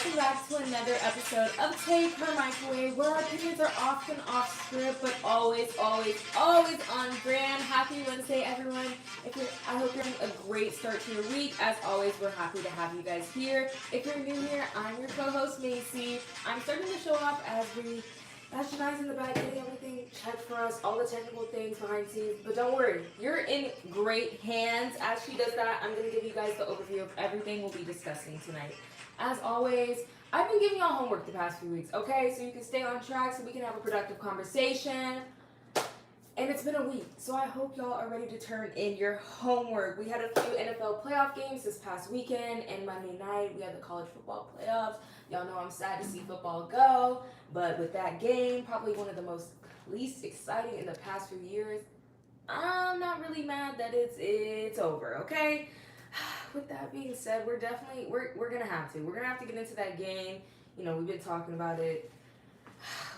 welcome back to another episode of Take Her Microwave, where our opinions are often off script, but always, always, always on brand. Happy Wednesday, everyone. I hope you're having a great start to your week. As always, we're happy to have you guys here. If you're new here, I'm your co-host, Macy. I'm starting to show off as Shania's in the back getting everything checked for us, all the technical things behind the scenes. But don't worry, you're in great hands. As she does that, I'm going to give you guys the overview of everything we'll be discussing tonight. As always, I've been giving y'all homework the past few weeks, okay? So you can stay on track so we can have a productive conversation. And it's been a week, so I hope y'all are ready to turn in your homework. We had a few NFL playoff games this past weekend, and Monday night we had the college football playoffs. Y'all know I'm sad to see football go, but with that game, probably one of the least exciting in the past few years, I'm not really mad that it's over, okay? With that being said, we're gonna have to get into that game. You know, we've been talking about it.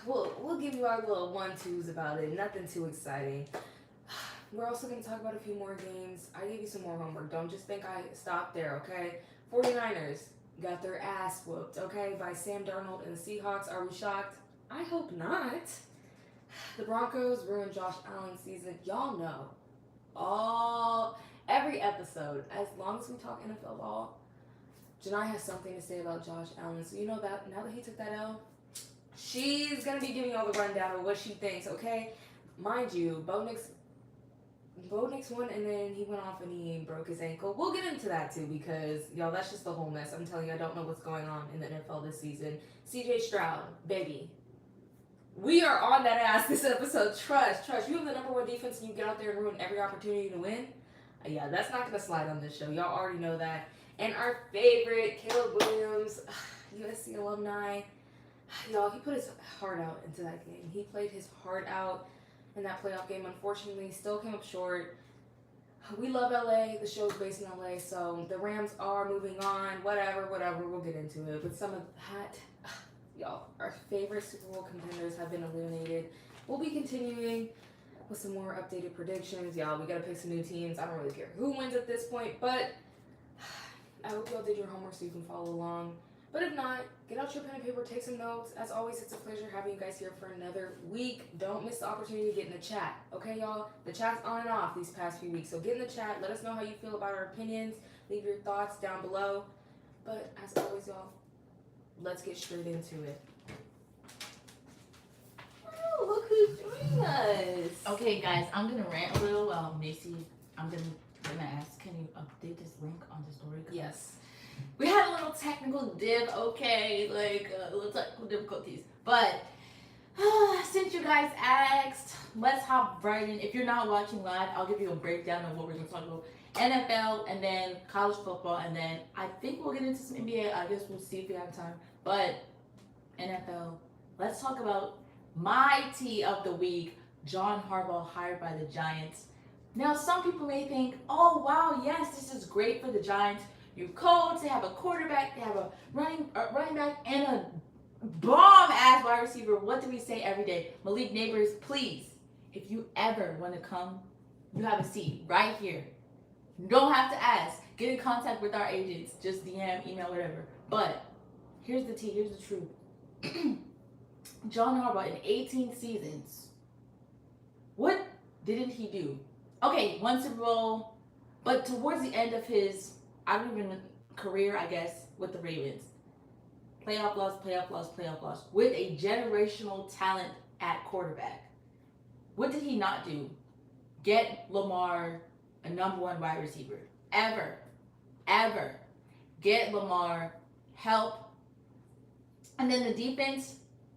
We'll give you our little 1-2s about it. Nothing too exciting. We're also going to talk about a few more games. I gave you some more homework. Don't just think I stopped there, okay? 49ers got their ass whooped, okay, by Sam Darnold and the Seahawks. Are we shocked? I hope not. The Broncos ruined Josh Allen's season. Y'all know. Every episode, as long as we talk NFL ball, Janai has something to say about Josh Allen. So you know that now that he took that L, she's going to be giving y'all the rundown of what she thinks, okay? Mind you, Bo Nix won, and then he went off and he broke his ankle. We'll get into that, too, because, y'all, that's just the whole mess. I'm telling you, I don't know what's going on in the NFL this season. CJ Stroud, baby. We are on that ass this episode. Trust. You have the number one defense, and you get out there and ruin every opportunity to win? Yeah, that's not going to slide on this show. Y'all already know that. And our favorite, Caleb Williams, USC alumni. Y'all, he put his heart out into that game. He played his heart out in that playoff game. Unfortunately, still came up short. We love LA. The show's based in LA, so the Rams are moving on. Whatever. We'll get into it. With some of that, y'all, our favorite Super Bowl contenders have been eliminated. We'll be continuing with some more updated predictions. Y'all, we got to pick some new teams. I don't really care who wins at this point, but I hope y'all did your homework so you can follow along. But if not, get out your pen and paper, take some notes. As always, it's a pleasure having you guys here for another week. Don't miss the opportunity to get in the chat, okay, y'all? The chat's on and off these past few weeks, so get in the chat. Let us know how you feel about our opinions. Leave your thoughts down below. But as always, y'all, let's get straight into it. Oh, look who's joining us. Okay, guys, I'm going to rant a little. Macy, I'm going to ask, can you update this link on the story? Yes. We had a little technical little technical difficulties. But since you guys asked, let's hop right in. If you're not watching live, I'll give you a breakdown of what we're going to talk about. NFL, and then college football, and then I think we'll get into some NBA. I guess we'll see if we have time. But NFL, let's talk about my tea of the week, John Harbaugh hired by the Giants. Now, some people may think, oh, wow, yes, this is great for the Giants. You coach, they have a quarterback, they have a running back, and a bomb-ass wide receiver. What do we say every day? Malik Neighbors, please, if you ever want to come, you have a seat right here. You don't have to ask. Get in contact with our agents. Just DM, email, whatever. But here's the tea. Here's the truth. John Harbaugh in 18 seasons, what didn't he do? Okay, one Super Bowl, but towards the end of his career, I guess, with the Ravens. Playoff loss, with a generational talent at quarterback. What did he not do? Get Lamar a number one wide receiver. Ever. Get Lamar help. And then the defense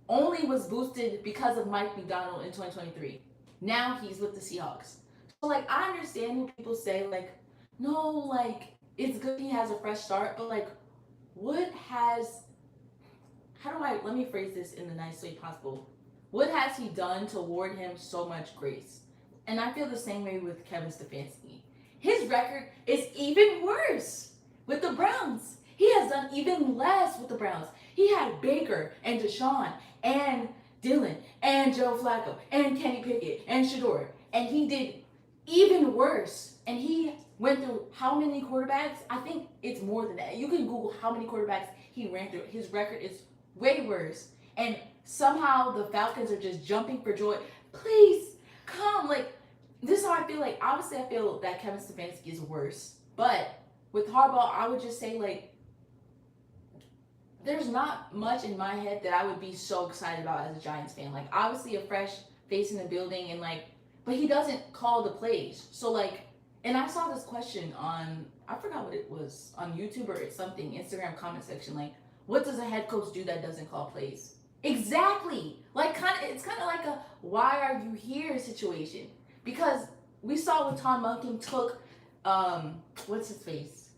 only was boosted because of Mike McDonald in 2023. Now he's with the Seahawks. So, I understand when people say, no, it's good he has a fresh start, but, let me phrase this in the nicest way possible. What has he done to award him so much grace? And I feel the same way with Kevin Stefanski. His record is even worse with the Browns. He has done even less with the Browns. He had Baker and Deshaun and Dylan and Joe Flacco and Kenny Pickett and Shador. And he did even worse. And he went through how many quarterbacks? I think it's more than that. You can Google how many quarterbacks he ran through. His record is way worse. And somehow the Falcons are just jumping for joy. Please, come. Like, this is how I feel. Like, obviously I feel that Kevin Stefanski is worse. But with Harbaugh, I would just say, like, there's not much in my head that I would be so excited about as a Giants fan. Like, obviously a fresh face in the building and, like, but he doesn't call the plays. So, like, and I saw this question on, I forgot what it was, on YouTube or something, Instagram comment section, like, what does a head coach do that doesn't call plays? Exactly. Like, it's kind of like a why are you here situation. Because we saw when Tom Munkin took, what's his face?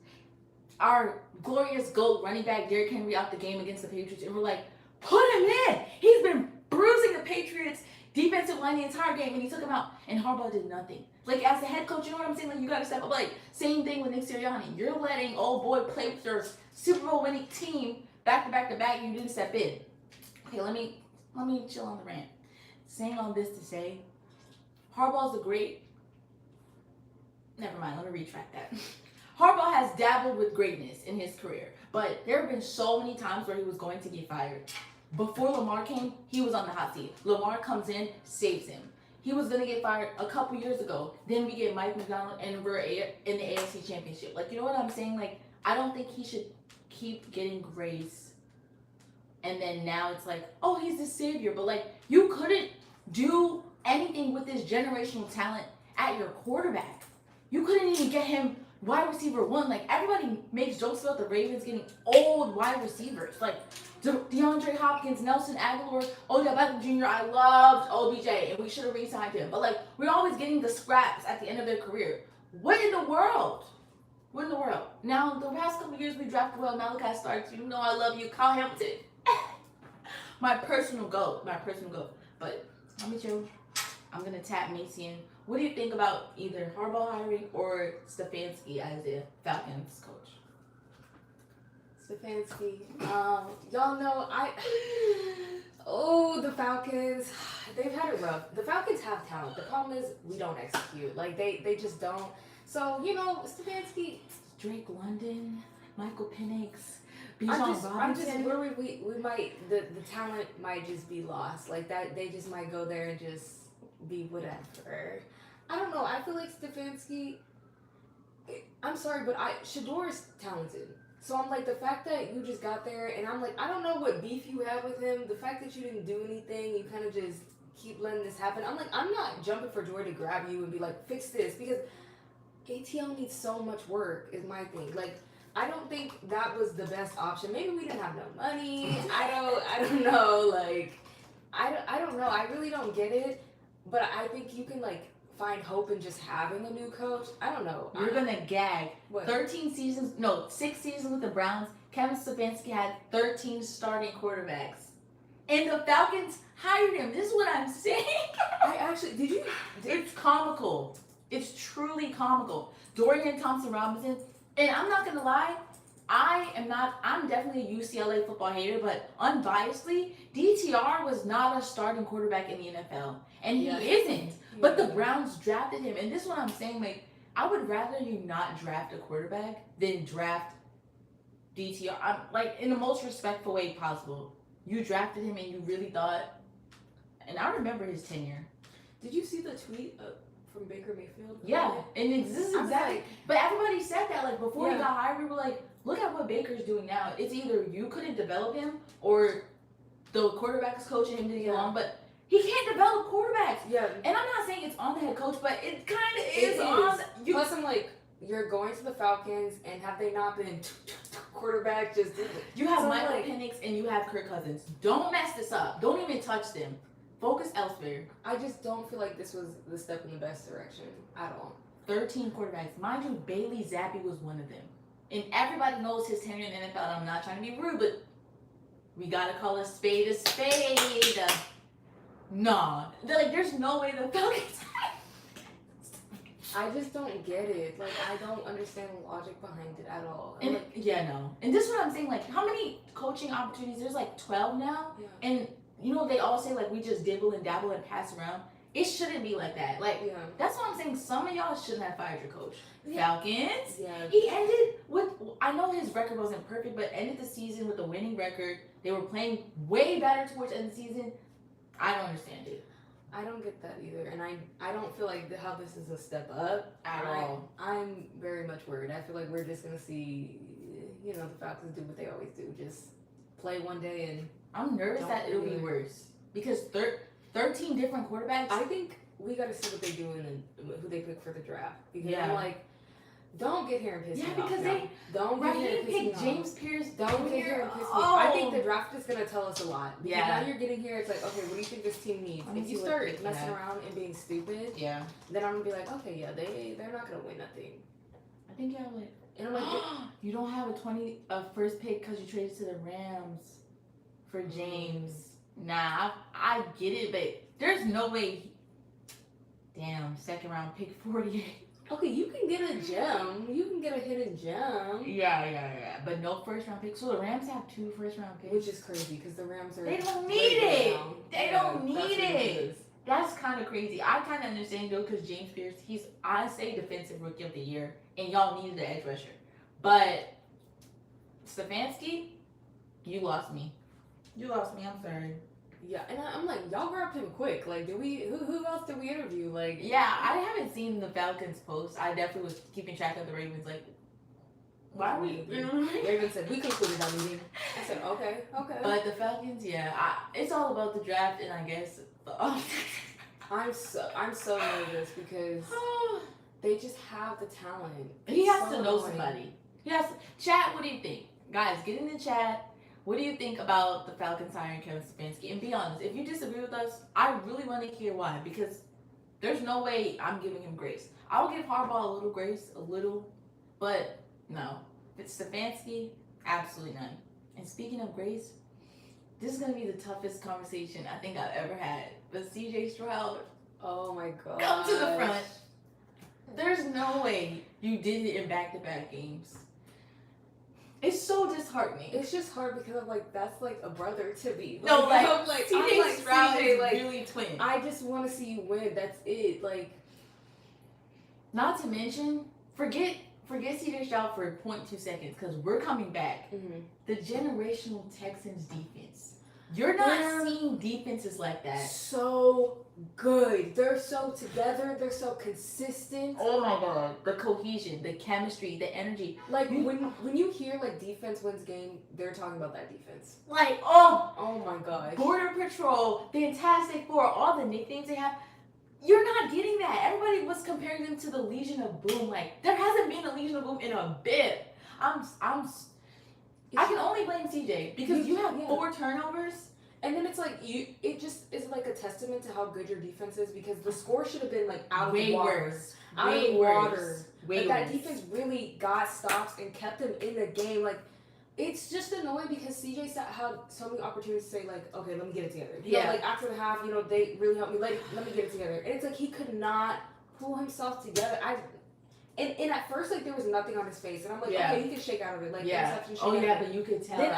Our glorious GOAT running back Derrick Henry out the game against the Patriots, and we're like, put him in. He's been bruising the Patriots defensive line the entire game, and he took him out, and Harbaugh did nothing. Like, as the head coach, you know what I'm saying? Like, you got to step up. Like, same thing with Nick Sirianni. You're letting old boy play with your Super Bowl winning team back to back to back. You didn't step in. Okay, let me chill on the rant. Saying all this to say, Harbaugh's a great. Never mind. Let me retract that. Harbaugh has dabbled with greatness in his career, but there have been so many times where he was going to get fired. Before Lamar came, he was on the hot seat. Lamar comes in, saves him. He was going to get fired a couple years ago. Then we get Mike McDonald, and we're in the AFC Championship. Like, you know what I'm saying? Like, I don't think he should keep getting grace. And then now it's like, oh, he's the savior. But, like, you couldn't do anything with this generational talent at your quarterback. You couldn't even get him wide receiver one. Like, everybody makes jokes about the Ravens getting old wide receivers. Like, DeAndre Hopkins, Nelson Aguilar, Odell Beckham Jr. I loved OBJ, and we should have re-signed him. But, like, we're always getting the scraps at the end of their career. What in the world? What in the world? Now, the past couple of years, we drafted well Malachi Starks. You know I love you. Kyle Hamilton. My personal goat. But let me chill. I'm going to tap Macy in. What do you think about either Harbaugh hiring or Stefanski as the Falcons coach? Stefanski. Y'all know the Falcons, they've had it rough. The Falcons have talent. The problem is we don't execute. Like, they just don't. So, you know, Stefanski. Drake London, Michael Penix, Bijan Robinson. I'm just worried we might, the talent might just be lost. Like, that, they just might go there and just be whatever. I don't know. I feel like Stefanski, I'm sorry, but Shador is talented. So I'm like, the fact that you just got there, and I'm like, I don't know what beef you have with him. The fact that you didn't do anything, you kind of just keep letting this happen. I'm like, I'm not jumping for joy to grab you and be like, fix this, because ATL needs so much work is my thing. Like, I don't think that was the best option. Maybe we didn't have no money. I don't know. Like, I don't know. I really don't get it. But I think you can, like, find hope in just having a new coach. I don't know. You're going to gag. What? 6 seasons with the Browns. Kevin Stefanski had 13 starting quarterbacks. And the Falcons hired him. This is what I'm saying. It's comical. It's truly comical. Dorian Thompson-Robinson. And I'm not going to lie. I'm definitely a UCLA football hater, but unbiasedly, DTR was not a starting quarterback in the NFL. And he isn't. But the Browns drafted him. And this is what I'm saying, like, I would rather you not draft a quarterback than draft DTR. Like, in the most respectful way possible. You drafted him and you really thought, and I remember his tenure. Did you see the tweet from Baker Mayfield? Yeah, and this is exactly. But everybody said that, like, before he got hired, we were like, look at what Baker's doing now. It's either you couldn't develop him or the quarterback is coaching him to get along, but he can't develop quarterbacks. Yeah. And I'm not saying it's on the head coach, but it kind of is on. Plus, I'm like, you're going to the Falcons, and have they not been quarterback? You have Michael Penix and you have Kirk Cousins. Don't mess this up. Don't even touch them. Focus elsewhere. I just don't feel like this was the step in the best direction at all. 13 quarterbacks. Mind you, Bailey Zappi was one of them. And everybody knows his tenure in the NFL. I'm not trying to be rude, but we got to call a spade a spade. Nah. Like, there's no way the Falcons... I just don't get it. Like, I don't understand the logic behind it at all. And And this is what I'm saying. Like, how many coaching opportunities? There's like 12 now. Yeah. And, you know, they all say, like, we just dibble and dabble and pass around. It shouldn't be like that. Like, that's what I'm saying. Some of y'all shouldn't have fired your coach. Falcons. Yeah. He ended with, I know his record wasn't perfect, but ended the season with a winning record. They were playing way better towards the end of the season. I don't understand it. I don't get that either, and I don't feel like how this is a step up At all. I'm very much worried. I feel like we're just gonna see, the Falcons do what they always do, just play one day and. I'm nervous that it'll be worse because 13 different quarterbacks. I think we got to see what they do and who they pick for the draft because Yeah. I'm like, don't get here and piss me off. because now. Don't get here and piss me picked off. James Pierce. Don't get here and piss me off. Oh. I think the draft is gonna tell us a lot. Because Yeah. now you're getting here, it's like, okay, what do you think this team needs? Let me If you see what start they messing have. around and being stupid, Yeah. then I'm gonna be like, okay, yeah, they're not gonna win nothing. I think you have like. And I'm like, You don't have a first pick because you traded to the Rams for James. Nah, I get it, but there's no way. Damn, second round pick 48. okay, you can get a gem. You can get a hidden gem. Yeah. But no first round pick. So the Rams have 2 first round picks. Which is crazy because the Rams are. They don't way need good it. now. They Yeah, don't need that's ridiculous. That's kind of crazy. I kind of understand though because James Pierce, he's I say defensive rookie of the year, and y'all needed the edge rusher. But Stefanski, you lost me. I'm sorry. Yeah, and I'm like, y'all grabbed him quick. Like, who else did we interview? Like, Yeah, I haven't seen the Falcons post. I definitely was keeping track of the Ravens. Like, why are we? Raven said we concluded our meeting. I said, okay. But the Falcons, it's all about the draft, and I guess the I'm so nervous because they just have the talent. he has So to know annoying. somebody. Yes, chat. What do you think, guys? Get in the chat. What do you think about the Falcons hiring Kevin Stefanski? And be honest, if you disagree with us, I really want to hear why. Because there's no way I'm giving him grace. I'll give Harbaugh a little grace, but no. If it's Stefanski, absolutely none. And speaking of grace, this is gonna be the toughest conversation I think I've ever had. But CJ Stroud, Oh my god. come to the front. There's no way you did it in back-to-back games. It's so disheartening. It's just hard because I'm like, that's like a brother to me. No, like, I'm like CJ Stroud CJ, is like, really twin. I just want to see you win. That's it. Like, Not to mention, forget CJ Stroud for 0.2 seconds because we're coming back. The generational Texans defense. You're not seeing defenses like that. so good. They're so together. They're so consistent. Oh my god. The cohesion, the chemistry, the energy. Like when you hear like defense wins game, they're talking about that defense. Like, oh, Oh my gosh. Border Patrol, Fantastic Four, all the nicknames they have. You're not getting that. Everybody was comparing them to the Legion of Boom. Like, there hasn't been a Legion of Boom in a bit. I can only blame CJ because you have 4 turnovers. And then it's like it just is like a testament to how good your defense is because the score should have been like out of the water. Worse. Out of the water. Way Like that worse. defense really got stops and kept them in the game. Like it's just annoying because CJ had so many opportunities to say like, okay, let me get it together. You know, like after the half, they really helped me. Let me get it together. And it's like he could not pull himself together. And at first, like there was nothing on his face, and I'm like, okay, he can shake out of it, like interception. But you could tell. Then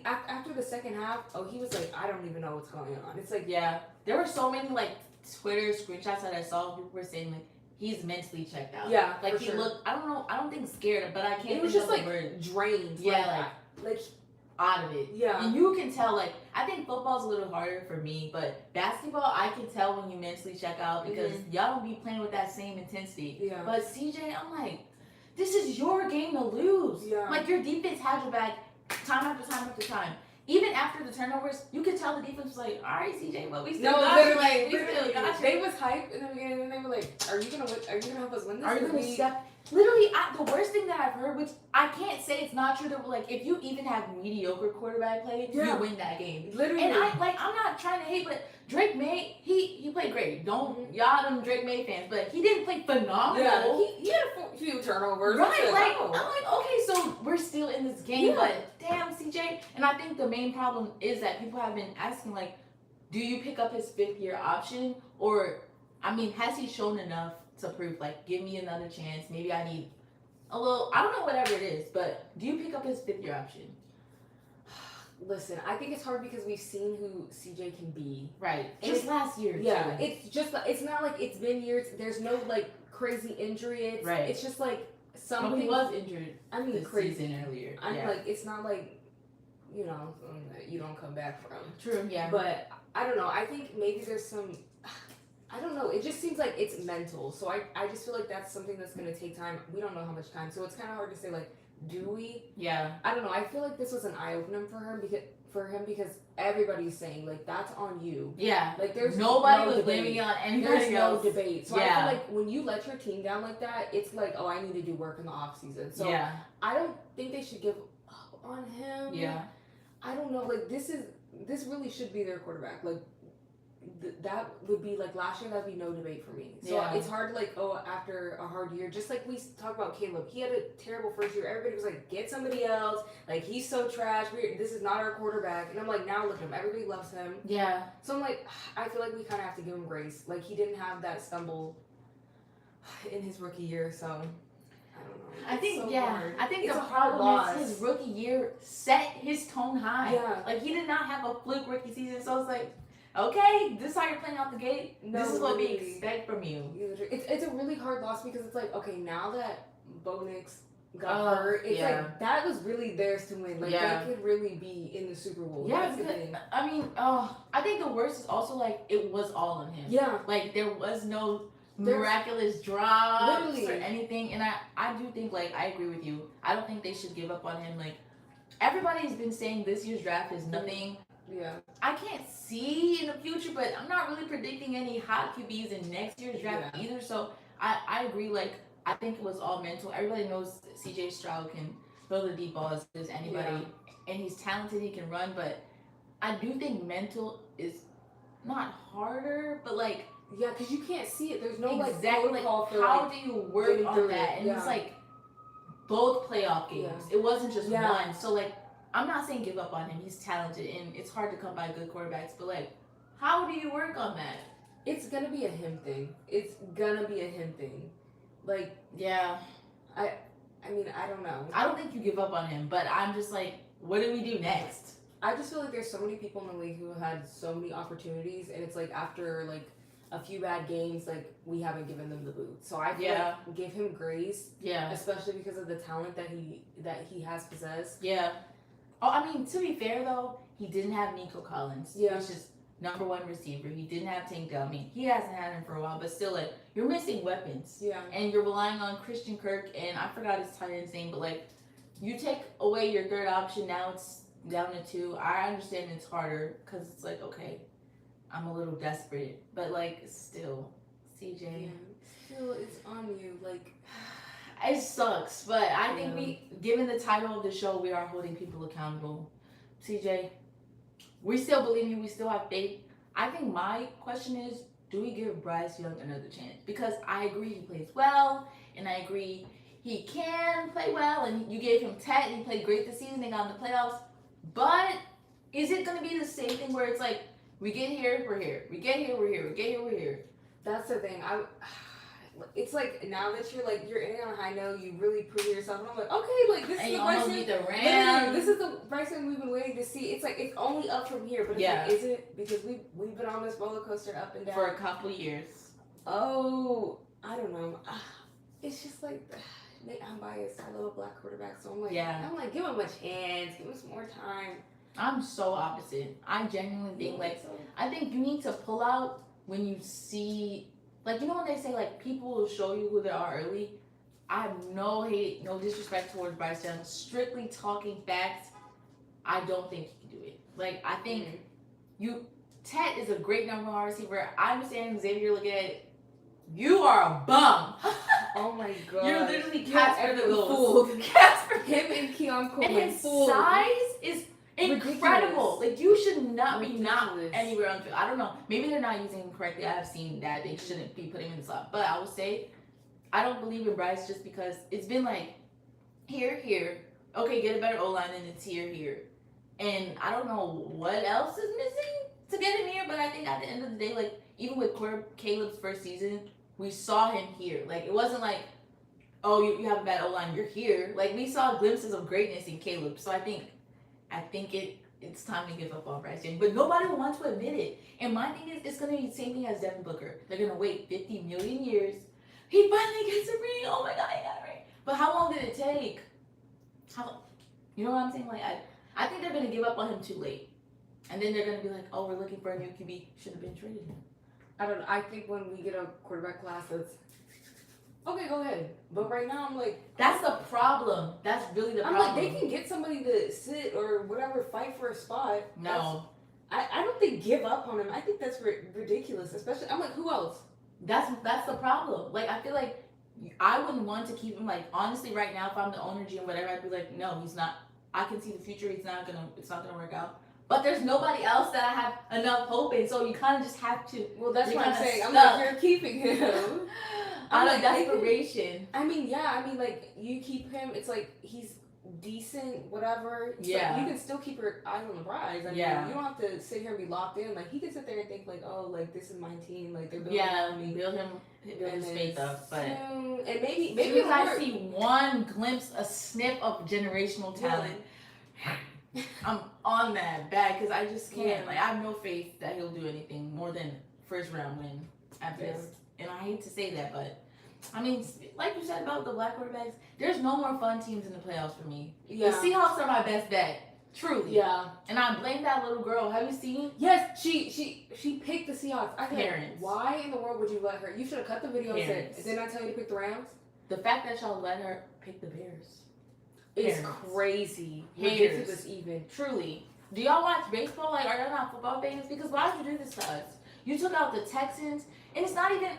after the second half, he was like, I don't even know what's going on. It's like, there were so many like Twitter screenshots that I saw. People were saying like he's mentally checked out. Yeah, like for he sure. looked. I don't know. I don't think scared, but I can't. It was think just of like the word. drained. Yeah, like out of it. Yeah. And you can tell, like, I think football's a little harder for me, but basketball, I can tell when you mentally check out because y'all don't be playing with that same intensity. Yeah. But CJ, I'm like, this is your game to lose. Yeah. Like, your defense had your back time after time after time. Even after the turnovers, you could tell the defense was like, all right, CJ, but we still got you. Like, we still got you. They was hyped in the beginning, and they were like, are you gonna help us win this? Are you gonna step? Literally, the worst thing that I've heard, which I can't say it's not true, that like if you even have mediocre quarterback play, you win that game. Literally. And I'm not trying to hate, but Drake May, he played great. Don't y'all them Drake May fans, but he didn't play phenomenal. Yeah, he had a few turnovers. Right, like I'm like, okay, so we're still in this game, but damn CJ. And I think the main problem is that people have been asking like, do you pick up his 5th-year option, or I mean, has he shown enough to prove like, give me another chance? Maybe I need a little, I don't know, whatever it is, but do you pick up his 5th-year option? Listen, I think it's hard because we've seen who CJ can be. Right. And Just last year. Yeah, too. it's not like it's been years. There's no like crazy injury. It's just like something. Well, he was injured. I mean, this crazy. season earlier. I'm like, it's not like, you know, you don't come back from. True. Yeah. But I don't know. I think maybe there's some. I don't know. It just seems like it's mental. So I just feel like that's something that's gonna take time. We don't know how much time, so it's kind of hard to say like, do we? Yeah. I don't know. I feel like this was an eye opener for him because everybody's saying like that's on you. Yeah. Like there's nobody was debate. blaming it on anybody There's else. no debate. So Yeah. I feel like when you let your team down like that, it's like, oh, I need to do work in the off season. So yeah. I don't think they should give up on him. Yeah. I don't know. Like this really should be their quarterback. Like that would be like last year. That'd be no debate for me. So Yeah. it's hard to like after a hard year. Just like we talk about Caleb, he had a terrible first year. Everybody was like, get somebody else. Like he's so trash. This is not our quarterback. And I'm like, now look at him. Everybody loves him. Yeah. So I'm like, I feel like we kind of have to give him grace. Like he didn't have that stumble in his rookie year. So I don't know. I think so yeah. hard. I think It's the a hard problem loss. is his rookie year set his tone high. Yeah. Like he did not have a fluke rookie season, so it's like, okay, this is how you're playing out the gate. No, this is what we really. expect from you. It's a really hard loss because it's like, okay, now that Bo Nix got Oh, hurt, it's yeah. like that was really theirs to win. Like Yeah. they could really be in the Super Bowl. Yeah, That's the because, thing. I mean, I think the worst is also like it was all on him. Yeah. Like there was no There's- miraculous drops Literally. or anything, and I do think like I agree with you. I don't think they should give up on him. Like everybody's been saying this year's draft is nothing. Yeah. I can't see in the future, but I'm not really predicting any hot QBs in next year's draft either. So I agree. Like I think it was all mental. Everybody knows CJ Stroud can throw the deep ball as good as anybody, and he's talented. He can run, but I do think mental is not harder, but like Yeah, because you can't see it. There's no exactly like protocol for how like, do you work getting on through that? it. And Yeah. it's like both playoff games. Yeah. It wasn't just Yeah. one. So like I'm not saying give up on him. He's talented and it's hard to come by good quarterbacks, but like how do you work on that? it's gonna be a him thing. It's gonna be a him thing. Like Yeah. I mean, I don't know. I don't think you give up on him, but I'm just like, what do we do next? I just feel like there's so many people in the league who have had so many opportunities, and it's like after like a few bad games, like we haven't given them the boot. So I feel like give him grace, Yeah. especially because of the talent that he has possessed. Yeah. Oh, I mean, to be fair though, he didn't have Nico Collins. Yeah. He's just #1 receiver. He didn't have Tank Dell. I mean, he hasn't had him for a while, but still, like, you're missing weapons. Yeah. And you're relying on Christian Kirk, and I forgot his tight end's name, but like, you take away your third option, now it's down to 2. I understand it's harder because it's like, okay, I'm a little desperate, but like, still, CJ. Yeah. Still, it's on you. Like, it sucks, but I think given the title of the show, we are holding people accountable. CJ, we still believe you. We still have faith. I think my question is, do we give Bryce Young another chance? Because I agree he plays well, and I agree he can play well, and you gave him Tet, and he played great this season. They got in the playoffs. But is it going to be the same thing where it's like, we get here, we're here. We get here, we're here. We get here, we're here. that's the thing. It's like now that you're in on a high note, you really prove yourself, and I'm like, okay, like this And is you the almost Bryson. beat the Literally, Rams. this is the Bryson we've been waiting to see. It's like it's only up from here, but it's like, is it? Because we've been on this roller coaster up and down For a couple years. Oh, I don't know. It's just like I'm biased. I love a black quarterback, so I'm like, give him a chance, give him some more time. I'm so opposite. I genuinely think I think you need to pull out when you see, like, you know when they say like people will show you who they are early. I have no hate, no disrespect towards Bryce Young. Strictly talking facts, I don't think he can do it. Like I think Tet is a great #1 receiver. I understand Xavier looking at it. You are a bum. Oh my god. You're literally Casper the fool. Ghost. Casper. Him and Keon Coleman. And his fooled. size is incredible. Ridiculous. Like you should not be not Ridiculous. anywhere on the field. I don't know. Maybe they're not using him correctly. I have seen that they shouldn't be putting him in the slot. But I will say, I don't believe in Bryce just because it's been like here. Okay, get a better O-line and it's here. And I don't know what else is missing to get him here. But I think at the end of the day, like even with Caleb's first season, we saw him here. Like it wasn't like, oh, you have a bad O-line, you're here. Like we saw glimpses of greatness in Caleb. So I think it it's time to give up on Bryce Young. But nobody will want to admit it. And my thing is, it's going to be the same thing as Devin Booker. They're going to wait 50 million years. He finally gets a ring. Oh my God, he got a ring. But how long did it take? You know what I'm saying? Like, I think they're going to give up on him too late. And then they're going to be like, oh, we're looking for a new QB. Should have been traded him. I don't know. I think when we get a quarterback class that's okay, go ahead. But right now, I'm like, that's the problem. That's really the problem. I'm like, they can get somebody to sit or whatever, fight for a spot. No. I don't think give up on him. I think that's ridiculous. Especially, I'm like, who else? That's the problem. Like, I feel like I wouldn't want to keep him. Like, honestly, right now, if I'm the owner, GM, whatever, I'd be like, no, he's not. I can see the future. It's not gonna work out. But there's nobody else that I have enough hope in, so you kind of just have to. Well, that's what I'm saying. Stuck. I'm like, you're keeping him. Out like, of desperation. I mean, yeah. I mean, like, you keep him. It's like he's decent, whatever. Yeah. Like, you can still keep your eyes on the prize. I mean, you don't have to sit here and be locked in. Like, he can sit there and think, like, oh, like, this is my team. Like, they're building on me. build his faith up. But and maybe if I see one glimpse, a snip of generational talent, I'm on that bag because I just can't. Yeah. Like, I have no faith that he'll do anything more than first round win at best. And I hate to say that, but I mean, like you said about the black quarterbacks, there's no more fun teams in the playoffs for me. Yeah. The Seahawks are my best bet, truly. Yeah. And I blame that little girl. Have you seen? Yes, she picked the Seahawks. I said, Parents. why in the world would you let her? You should have cut the video Parents. and said, didn't I tell you to pick the Rams? The fact that y'all let her pick the Bears. It's Parents. crazy. Haters. Ridiculous even. Truly. Do y'all watch baseball? Like, are y'all not football fans? Because why would you do this to us? You took out the Texans, and it's not even.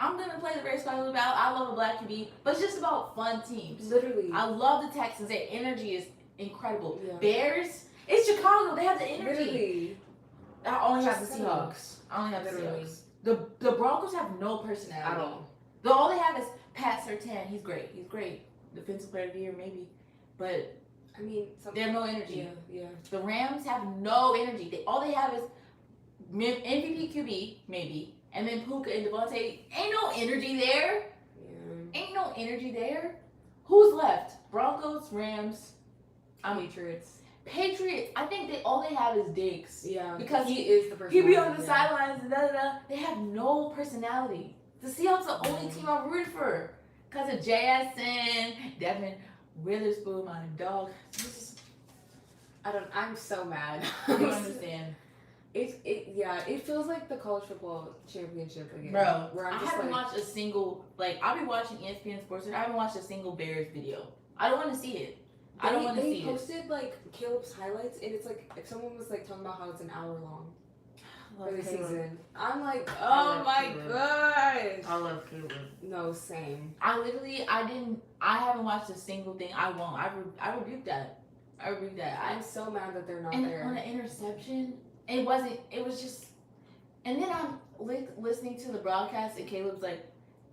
I'm gonna play the Bears a little bit. I love a black QB, but it's just about fun teams. Literally. I love the Texans. Their energy is incredible. Yeah. Bears, it's Chicago. They have the energy. Literally. I only have the Just Seahawks. I only have the Literally. Seahawks. The Broncos have no personality At all. All they have is Pat Surtain. He's great. He's great. Defensive player of the year, maybe. But I mean, they have no energy. Yeah. The Rams have no energy. All they have is MVP QB, maybe, and then Puka and Devontae. Ain't no energy there. Yeah. Ain't no energy there. Who's left? Broncos, Rams, Patriots. I think all they have is Diggs. Yeah. Because he is the person. He be on the sidelines and da-da-da. They have no personality. The Seahawks are the only team I'm rooting for. Because of JSN, Devin Witherspoon, my dog. I'm so mad. You don't understand. It feels like the college football championship again. Bro, where I haven't watched a single, I'll be watching ESPN Sports and I haven't watched a single Bears video. I don't want to see it. I don't want to see it. They posted Caleb's highlights and it's like if someone was talking about how it's an hour long for the season. I'm like, oh my gosh. I love Caleb. No, same. I haven't watched a single thing. I won't. I rebuke that. I'm so mad that they're not and there. On an interception, it was just, and then I'm listening to the broadcast and Caleb's like,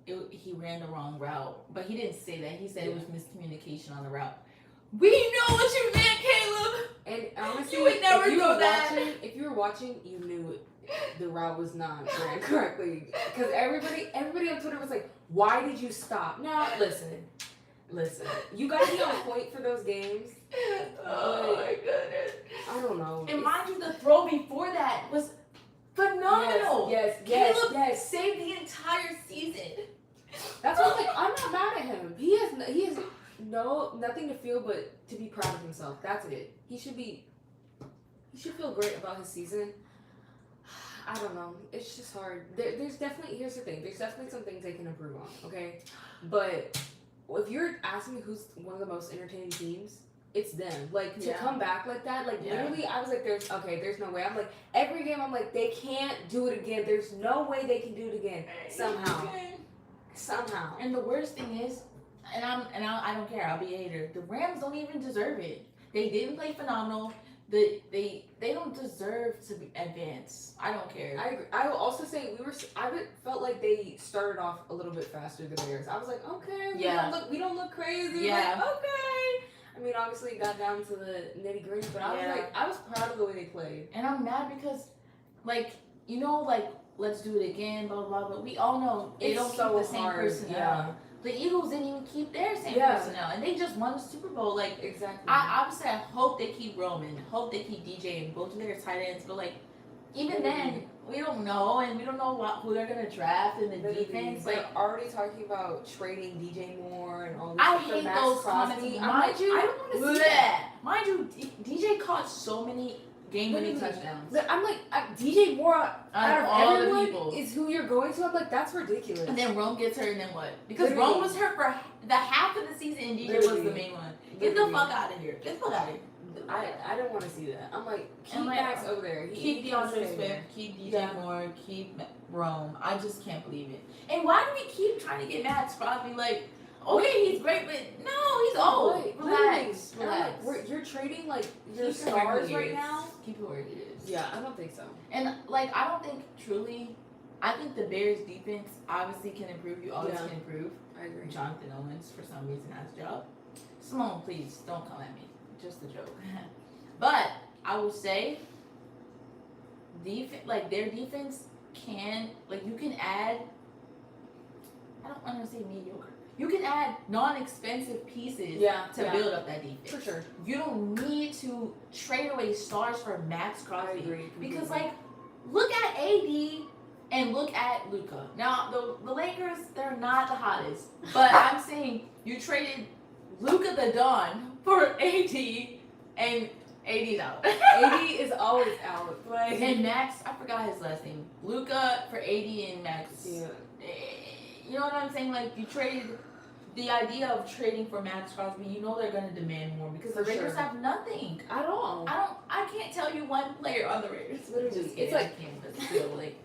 he ran the wrong route. But he didn't say that. He said it was miscommunication on the route. We know what you meant, Caleb! And honestly, you would never know that. If you were watching, you knew the route was not ran correctly. Because everybody on Twitter was like, why did you stop? Now, listen. You got to be on point for those games. Oh my goodness. I don't know. And mind you, the throw before that was phenomenal. Yes. Caleb saved the entire season. That's what I'm like. I'm not mad at him. He has nothing to feel but to be proud of himself. That's it. He should feel great about his season. I don't know. It's just hard. Here's the thing. There's definitely some things they can improve on. Okay, but if you're asking me who's one of the most entertaining teams, it's them. To come back like that, literally, I was like, there's no way. I'm like, every game, I'm like, they can't do it again. There's no way they can do it again. Somehow. And the worst thing is, I don't care. I'll be a hater. The Rams don't even deserve it. They didn't play phenomenal. They don't deserve to advance. I don't care. I agree. I will also say I felt like they started off a little bit faster than the Bears. I was like, okay, we don't look crazy. Yeah. Like, okay. I mean, obviously, it got down to the nitty gritty, but I was proud of the way they played. And I'm mad because, let's do it again, blah blah blah. But we all know they don't keep the same personnel. The Eagles didn't even keep their same personnel, and they just won the Super Bowl. Like, exactly. Obviously, I hope they keep Roman, hope they keep DJ and both of their tight ends. But like, even then, we don't know, and we don't know who they're gonna draft in the defense. They're Like, already talking about trading DJ Moore and all this. I stuff hate Max those Crosby. comments. I'm Mind like, you, I don't want to see that. Mind you, DJ caught so many game-winning touchdowns. I'm like, DJ Moore out of all the everyone people is who you're going to. I'm like, that's ridiculous. And then Rome gets hurt, and then what? Because Rome was hurt for the half of the season, and DJ was the main one. Get the fuck out of here. Get the fuck out of here. I don't want to see that. I'm like, keep like, Max over there. Keep DeAndre Swift, keep DJ Moore, keep Rome. I just can't believe it. And why do we keep trying to get Max Crosby? Like, okay, he's great, but no, he's old. Relax. Like, you're trading like your stars right now. Keep it where it is. Yeah, I don't think so. And like, I don't think truly. I think the Bears defense obviously can improve. You always can improve. I agree. Jonathan Owens for some reason has a job. Simone, please don't come at me. Just a joke. But I will say, their defense can, like, you can add. I don't want to say mediocre. You can add non-expensive pieces to build up that defense. For sure. You don't need to trade away stars for Max Crosby. I agree. Because, like, look at AD and look at Luka. Now, the Lakers, they're not the hottest. But I'm saying you traded Luka the Don for AD, and AD's out. AD is always out. Like, and Max, I forgot his last name. Luka for AD and Max. Yeah. You know what I'm saying? Like, you traded the idea of trading for Max Crosby. You know they're gonna demand more because the Raiders have nothing at all. I can't tell you one player on the Raiders. Literally, it's like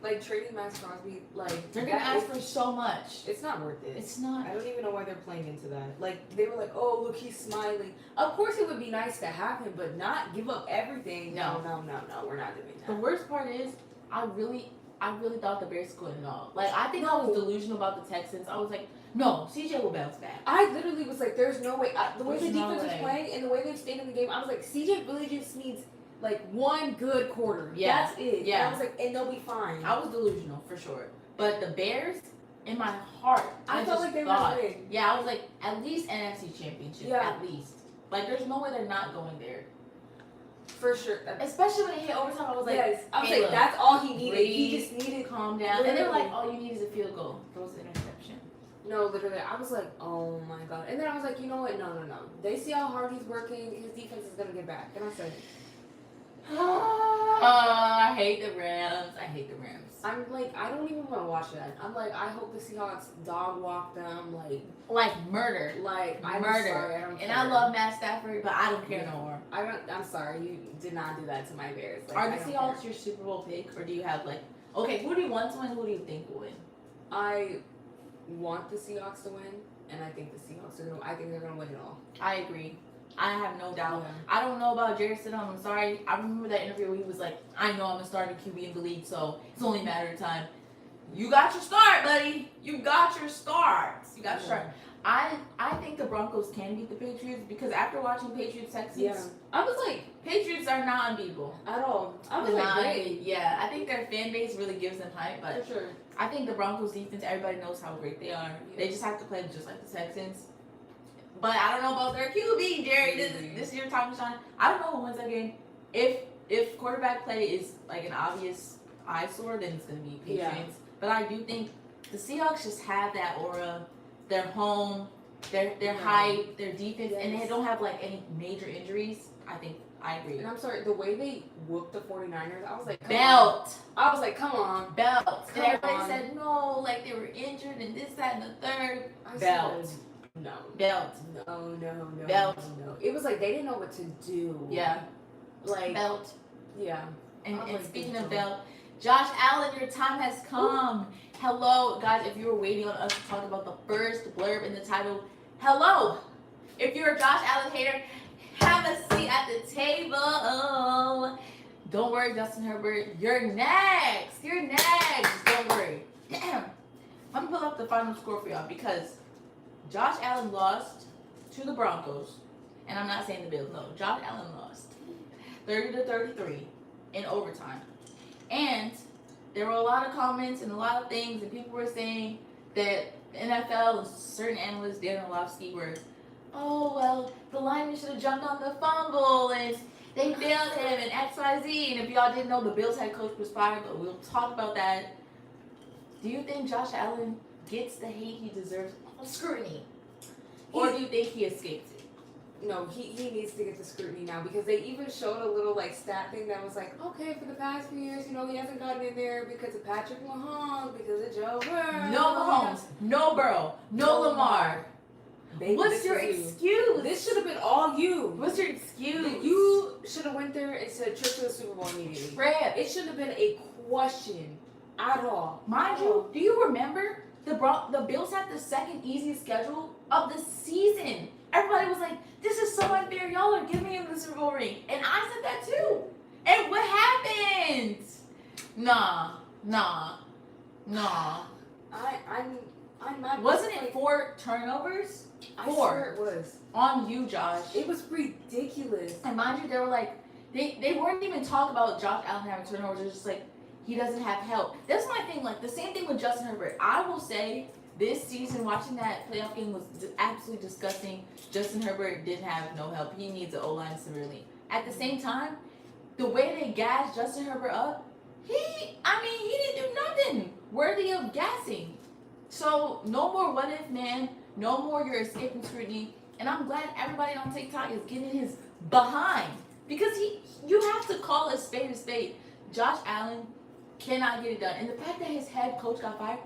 like trading Max Crosby. Like, they're gonna ask for so much. It's not worth it. It's not. I don't even know why they're playing into that. Like, they were like, oh, look, he's smiling. Of course, it would be nice to have him, but not give up everything. No, we're not doing that. The worst part is, I really thought the Bears couldn't all. Like, I think I was delusional about the Texans. I was like, no, CJ will bounce back. I literally was like, there's no way. The way the defense was playing and the way they've stayed in the game, I was like, CJ really just needs like one good quarter. Yeah. That's it. Yeah. And I was like, and they'll be fine. I was delusional for sure. But the Bears, in my heart, I felt like they were going to win. Yeah, I was like, at least NFC Championship. Yeah. At least. Like, there's no way they're not going there. For sure. Especially when it hit overtime, I was like, yes. I was like, that's all he needed. He just needed to calm down. Literally. And they were like, all you need is a field goal. Throws an interception. No, literally. I was like, oh my God. And then I was like, you know what? No. They see how hard he's working. His defense is going to get back. And I said, I hate the Rams. I'm like, I don't even want to watch that. I'm like, I hope the Seahawks dog walk them, like murder, I'm murder. Sorry, I don't care. And I love Matt Stafford, but I don't care no more. I'm sorry, you did not do that to my Bears. Like, are the Seahawks your Super Bowl pick, or do you have okay, who do you want to win? Who do you think will win? I want the Seahawks to win, and I think the Seahawks are gonna. I think they're gonna win it all. I agree. I have no doubt. Yeah. I don't know about Jerry Stidham. I'm sorry. I remember that interview where he was like, I know I'm a starting QB in the league, so it's only a matter of time. You got your start, buddy. You got your start. I think the Broncos can beat the Patriots because after watching Patriots Texans, I was like, Patriots are not unbeatable at all. I was like, great. Yeah, I think their fan base really gives them hype, but for sure. I think the Broncos defense, everybody knows how great they are. Yeah. They just have to play just like the Texans. But I don't know about their QB, Jerry. This year, time to shine. I don't know who wins that game. If quarterback play is like an obvious eyesore, then it's gonna be Patriots. Yeah. But I do think the Seahawks just have that aura. They're home. They're hype. Their defense, and they don't have like any major injuries. I agree. And I'm sorry, the way they whooped the 49ers, I was like, belt. I was like, come on. Belt. And everybody said no, like they were injured and this, that, and the third. Belt. No. Belt. No. Belt. No. It was like they didn't know what to do. Yeah. Like belt. Yeah. And speaking of belt, Josh Allen, your time has come. Ooh. Hello, guys. If you were waiting on us to talk about the first blurb in the title, hello. If you're a Josh Allen hater, have a seat at the table. Don't worry, Justin Herbert. You're next. Don't worry. I'm gonna pull up the final score for y'all because Josh Allen lost to the Broncos, and I'm not saying the Bills. No, Josh Allen lost 30-33 in overtime, and there were a lot of comments and a lot of things, and people were saying that the NFL, certain analysts, Dan Orlovsky, were, oh, well, the lineman should have jumped on the fumble, and they failed him, and X, Y, Z. And if y'all didn't know, the Bills head coach was fired, but we'll talk about that. Do you think Josh Allen gets the hate he deserves on scrutiny? Or do you think he escaped it? No, he needs to get the scrutiny now, because they even showed a little like stat thing that was like, okay, for the past few years, he hasn't gotten in there because of Patrick Mahomes, because of Joe Burrow. No Mahomes, no Burrow, no Lamar. Baby, What's your excuse? This should have been all you. What's your excuse? You should have went there and said trip to the Super Bowl immediately. Trip. It shouldn't have been a question at all. Mind you, do you remember the Bills had the second easiest schedule of the season? Everybody was like, this is so unfair. Y'all are giving him the Super Bowl ring. And I said that too. And what happened? Nah. I'm not. Wasn't it 4 turnovers? 4. I swear it was. On you, Josh. It was ridiculous. And mind you, they were like, they weren't even talking about Josh Allen having turnovers. It was just like, he doesn't have help. That's my thing. Like, the same thing with Justin Herbert. I will say, this season, watching that playoff game was absolutely disgusting. Justin Herbert didn't have no help. He needs an O-line severely. At the same time, the way they gassed Justin Herbert up, he didn't do nothing worthy of gassing. So, no more what if, man. No more you're escaping scrutiny. And I'm glad everybody on TikTok is getting his behind. Because you have to call a spade a spade. Josh Allen cannot get it done. And the fact that his head coach got fired,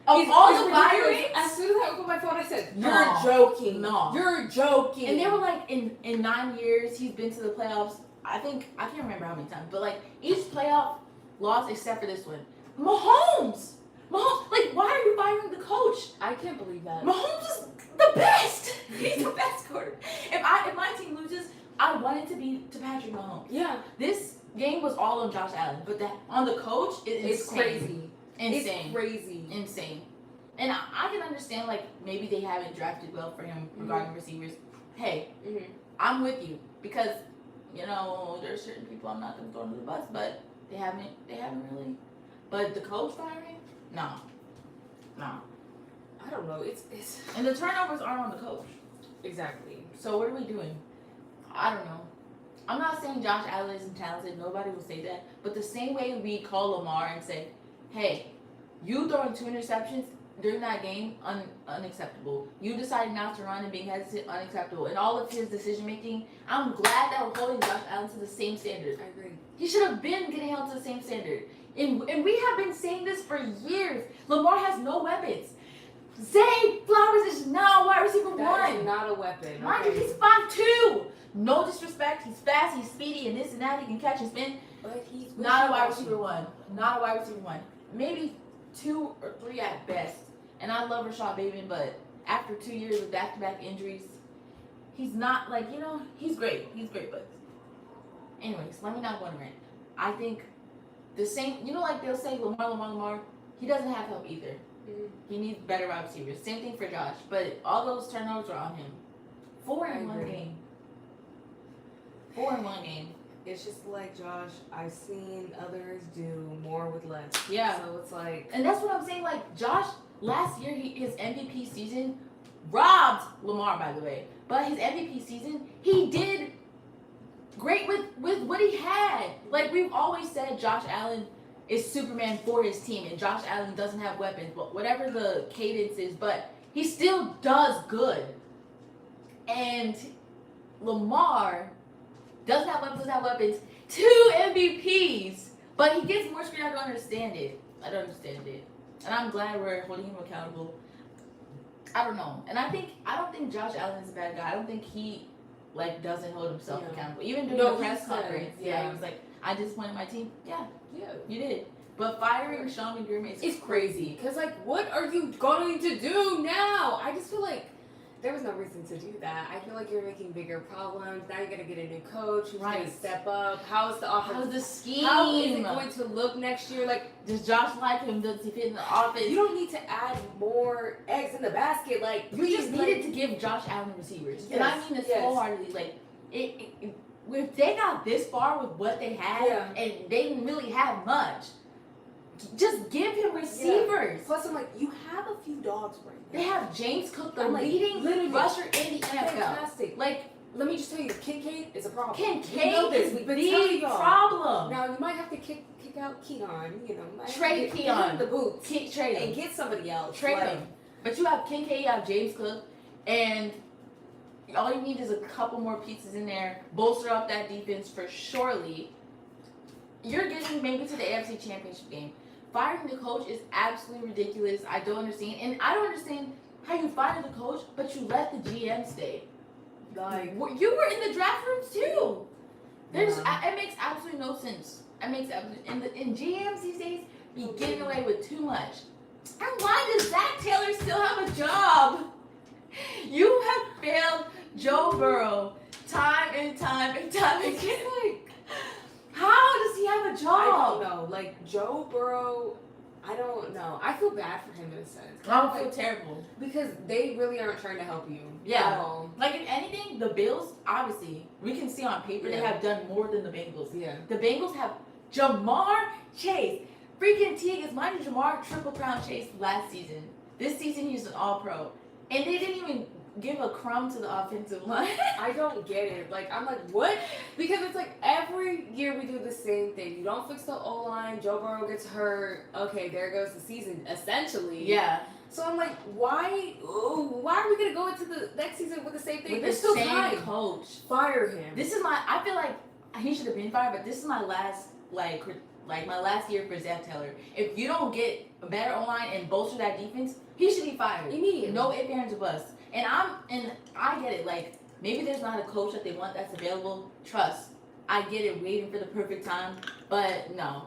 of all the firings, as soon as I opened my phone, I said, No. "You're joking. No. You're joking." and they were like, in 9 years, he's been to the playoffs. I can't remember how many times, but like each playoff loss except for this one. Mahomes, like, why are you firing the coach? I can't believe that. Mahomes is the best. He's the best quarterback. If my team loses, I want it to be to Patrick Mahomes. Yeah, This game was all on Josh Allen, but that on the coach, it's crazy. Insane. It's crazy. Insane. And I can understand, like, maybe they haven't drafted well for him regarding receivers. Hey, I'm with you, because, there's certain people I'm not going to throw under the bus, but they haven't really. But the coach firing? No. I don't know. It's And the turnovers aren't on the coach. exactly. So what are we doing? I don't know. I'm not saying Josh Allen isn't talented. Nobody will say that. But the same way we call Lamar and say, hey, you throwing 2 interceptions during that game, unacceptable. You deciding not to run and being hesitant, unacceptable. And all of his decision making, I'm glad that we're holding Josh Allen to the same standard. I agree. He should have been getting held to the same standard. And we have been saying this for years. Lamar has no weapons. Zay Flowers is now wide receiver That 1. is not a weapon. Mind you, he's 5'2". No disrespect. He's fast. He's speedy, and this and that. He can catch and spin. But he's Not a wide receiver 1. Not a wide receiver 1. Maybe 2 or 3 at best. And I love Rashad Bateman, but after 2 years of back-to-back injuries, he's not like, he's great. He's great, but anyways, let me not go on a rant. I think the same, like they'll say Lamar, he doesn't have help either. He needs better wide receivers. Same thing for Josh, but all those turnovers are on him. 4 in one game. 4 in one game. It's just like, Josh, I've seen others do more with less. Yeah. So it's like, And that's what I'm saying. Like, Josh, last year, his MVP season robbed Lamar, by the way. But his MVP season, he did great with what he had. Like, we've always said Josh Allen is Superman for his team, and Josh Allen doesn't have weapons, but whatever the cadence is, but he still does good. And Lamar doesn't have weapons, 2 MVPs, but he gets more screen. I don't understand it. And I'm glad we're holding him accountable. I don't know. And I don't think Josh Allen is a bad guy. I don't think he doesn't hold himself accountable. Even during the press conference, he was like, I disappointed my team. Yeah, you did. But firing Sean McDermott is crazy. Because, what are you going to do now? I just feel like there was no reason to do that. I feel like you're making bigger problems. Now you're going to get a new coach who's going to step up. How is the offense? How's the scheme? How is it going to look next year? Does Josh like him? Does he fit in the offense? You don't need to add more eggs in the basket. You just needed to give Josh Allen receivers. And I mean this wholeheartedly. If they got this far with what they had, and they didn't really have much, Just give him receivers. Yeah. Plus, I'm like, you have a few dogs right now. They have James Cook, the like, leading rusher in the NFL. Fantastic. Like, let me just tell you, Kincaid is a problem. Kincaid is We've been the telling y'all. problem. Now, you might have to kick out Keon, you know. Trade Keon. The boots. Trade him. And get somebody else. Trade him. But you have Kincaid, you have James Cook, and all you need is a couple more pieces in there. Bolster up that defense for surely. You're getting maybe to the AFC Championship game. Firing the coach is absolutely ridiculous. I don't understand. And I don't understand how you fired the coach, but you let the GM stay. Like, you were in the draft rooms too. It makes absolutely no sense. It makes in GMs these days be getting away with too much. And why does Zach Taylor still have a job? You have failed Joe Burrow time and time and time again. Like, how does he have a job? I don't know. Like, Joe Burrow, I don't know. I feel bad for him in a sense. I feel terrible. Because they really aren't trying to help you. Yeah. At all. Like, if anything, the Bills, obviously, we can see on paper they have done more than the Bengals. Yeah. The Bengals have Jamar Chase. Freaking Teague is mind you, Jamar Triple Crown Chase last season. This season he's an all-pro. And they didn't even give a crumb to the offensive line. I don't get it. Like, I'm like, what? Because it's like every year we do the same thing. You don't fix the O-line, Joe Burrow gets hurt. Okay, there goes the season, essentially. Yeah. So I'm like, why are we gonna go into the next season with the same thing? With the same coach. Fire him. I feel like he should have been fired, but this is my last like my last year for Zach Taylor. If you don't get a better O-line and bolster that defense, he should be fired. Immediately. No ifs, ands, or buts. And I get it. Like, maybe there's not a coach that they want that's available. Trust. I get it, waiting for the perfect time. But no.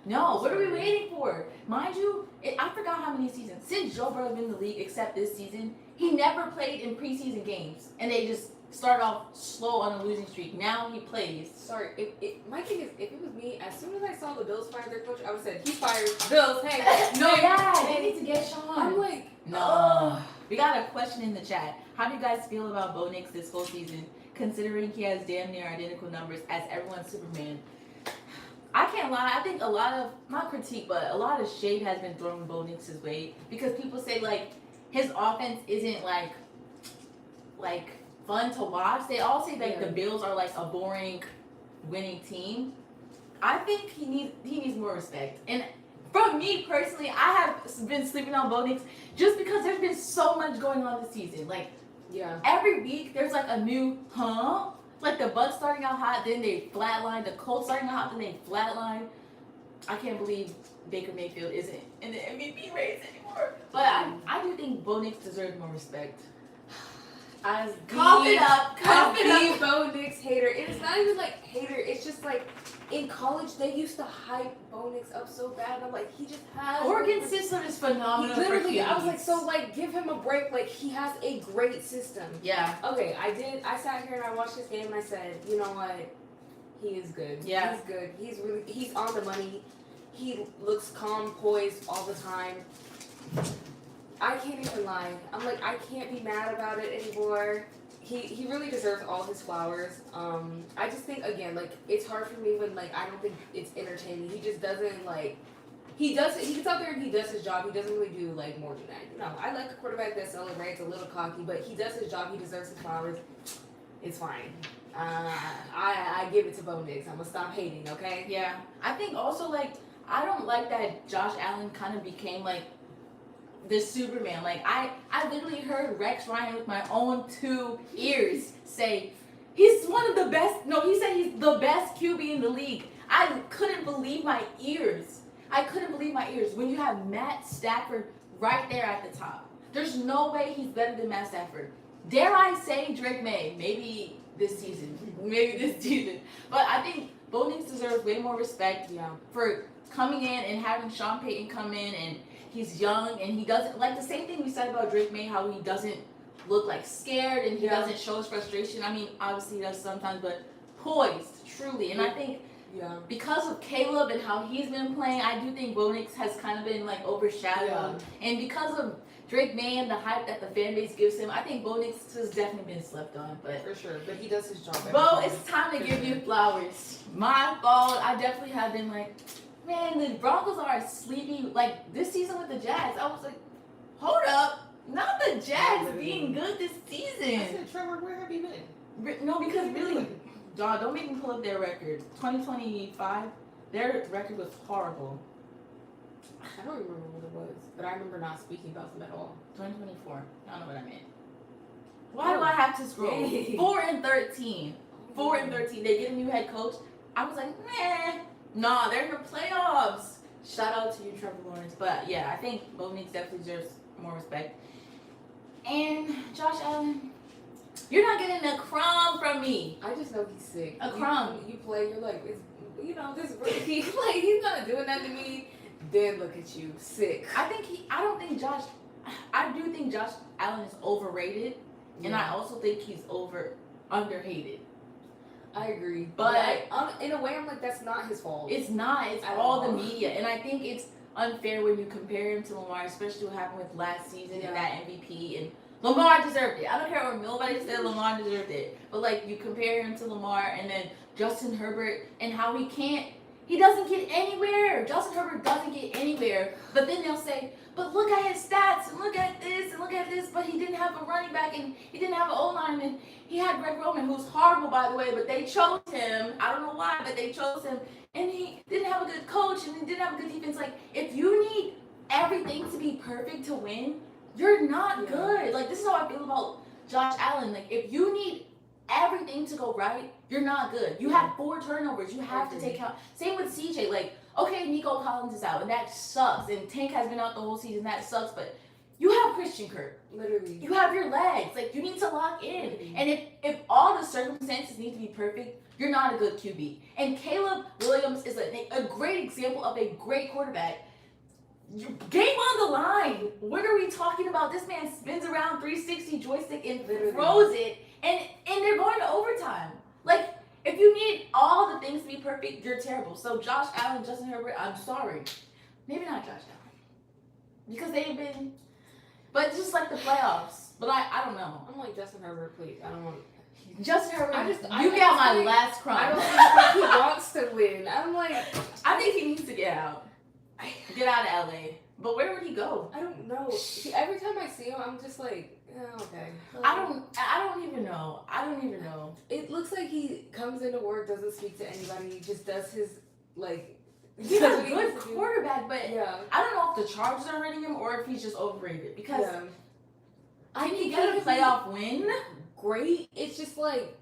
What are we waiting for? Mind you, I forgot how many seasons. Since Joe Burrow's been in the league, except this season, he never played in preseason games. And they just start off slow on a losing streak. Now he plays. Sorry, my thing is, if it was me, as soon as I saw the Bills fire their coach, I would have said, he's fired. Bills, hey. They need to get Sean. I'm like, no. We got a question in the chat. How do you guys feel about Bo Nix this whole season, considering he has damn near identical numbers as everyone's Superman? I can't lie. I think a lot of, not critique, but a lot of shade has been thrown Bo Nix's way because people say, like, his offense isn't, like fun to watch. They all say, like, the Bills are, like, a boring winning team. I think he needs more respect. And from me personally, I have been sleeping on Bo Nix just because there's been so much going on this season. Like, every week there's like a new Like the Bucs starting out hot, then they flatline. The Colts starting out hot, then they flatline. I can't believe Baker Mayfield isn't in the MVP race anymore. But I do think Bo Nix deserves more respect. As Cough it up. Bo Nix hater. It's not even like hater. It's just like in college they used to hype Bo Nix up so bad. I'm like, he just has. Oregon system is phenomenal. Literally, I was like, so like give him a break. Like he has a great system. Yeah. Okay, I sat here and I watched this game and I said, you know what? He is good. Yeah. He's good. He's on the money. He looks calm, poised all the time. I can't even lie. I'm like, I can't be mad about it anymore. He really deserves all his flowers. I just think, again, like, it's hard for me when, like, I don't think it's entertaining. He just doesn't, like, he gets out there and he does his job. He doesn't really do, like, more than that. You know, I like a quarterback that celebrates, a little cocky, but he does his job. He deserves his flowers. It's fine. I give it to Bo Nix. I'm gonna stop hating, okay? Yeah. I think also, like, I don't like that Josh Allen kind of became, like, the Superman. Like, I literally heard Rex Ryan with my own 2 ears say, he's one of the best. No, he said he's the best QB in the league. I couldn't believe my ears. When you have Matt Stafford right there at the top. There's no way he's better than Matt Stafford. Dare I say Drake May? Maybe this season. But I think Bo Nix deserves way more respect for coming in and having Sean Payton come in, and he's young and he doesn't, like the same thing we said about Drake May, how he doesn't look like scared and he doesn't show his frustration. I mean, obviously he does sometimes, but poised, truly. And I think because of Caleb and how he's been playing, I do think Bo Nix has kind of been like overshadowed. And because of Drake May and the hype that the fan base gives him, I think Bo Nix has definitely been slept on. But for sure, but he does his job. Bo, it's time to give you flowers. My fault. I definitely have been like, Man, the Broncos are sleepy. Like, this season with the Jags, I was like, hold up. Not the Jags being good this season. I said, Trevor, where have you been? No, because really, dog, don't make me pull up their record. 2025, their record was horrible. I don't remember what it was, but I remember not speaking about them at all. 2024. I don't know what I meant. Why do I have to scroll? 4-13. 4-13. They get a new head coach. I was like, meh. Nah, they're in the playoffs. Shout out to you, Trevor Lawrence. But yeah, I think Bo Nix definitely deserves more respect. And Josh Allen, you're not getting a crumb from me. I just know he's sick. A crumb. You play, you're like, it's, this rookie, like, he's not doing that to me. Then look at you, sick. I do think Josh Allen is overrated. Yeah. And I also think he's underhated. I agree. But in a way, I'm like, that's not his fault. It's not. It's all the media. And I think it's unfair when you compare him to Lamar, especially what happened with last season and that MVP. And Lamar deserved it. I don't care what nobody said, Lamar deserved it. But, like, you compare him to Lamar and then Justin Herbert and how he doesn't get anywhere. Justin Herbert doesn't get anywhere. But then they'll say, but look at his stats and look at this and look at this. But he didn't have a running back and he didn't have an O-line and he had Greg Roman, who's horrible, by the way, but they chose him. I don't know why, but they chose him. And he didn't have a good coach and he didn't have a good defense. Like, if you need everything to be perfect to win, you're not good. Like, this is how I feel about Josh Allen. Like, if you need everything to go right, you're not good. You have 4 turnovers. You have to take out. Same with CJ. Like, okay, Nico Collins is out, and that sucks. And Tank has been out the whole season. That sucks. But you have Christian Kirk. Literally. You have your legs. Like, you need to lock in. Literally. And if all the circumstances need to be perfect, you're not a good QB. And Caleb Williams is a great example of a great quarterback. Game on the line. What are we talking about? This man spins around 360 joystick and throws it, and they're going to overtime. Like, if you need all the things to be perfect, you're terrible. So Josh Allen, Justin Herbert, I'm sorry. Maybe not Josh Allen. Because they've been, but just like the playoffs. But I don't know. I'm like, Justin Herbert, please. I don't want Justin Herbert, you got my last crumb. I don't think he wants to win. I'm like, I think he needs to get out. Get out of LA. But where would he go? I don't know. See, every time I see him, I'm just like, okay. I don't even know. It looks like he comes into work, doesn't speak to anybody, just does his, like... He's a good quarterback, but yeah. I don't know if the Chargers are hurting him or if he's just overrated. Because can he get a playoff win? Great. It's just like...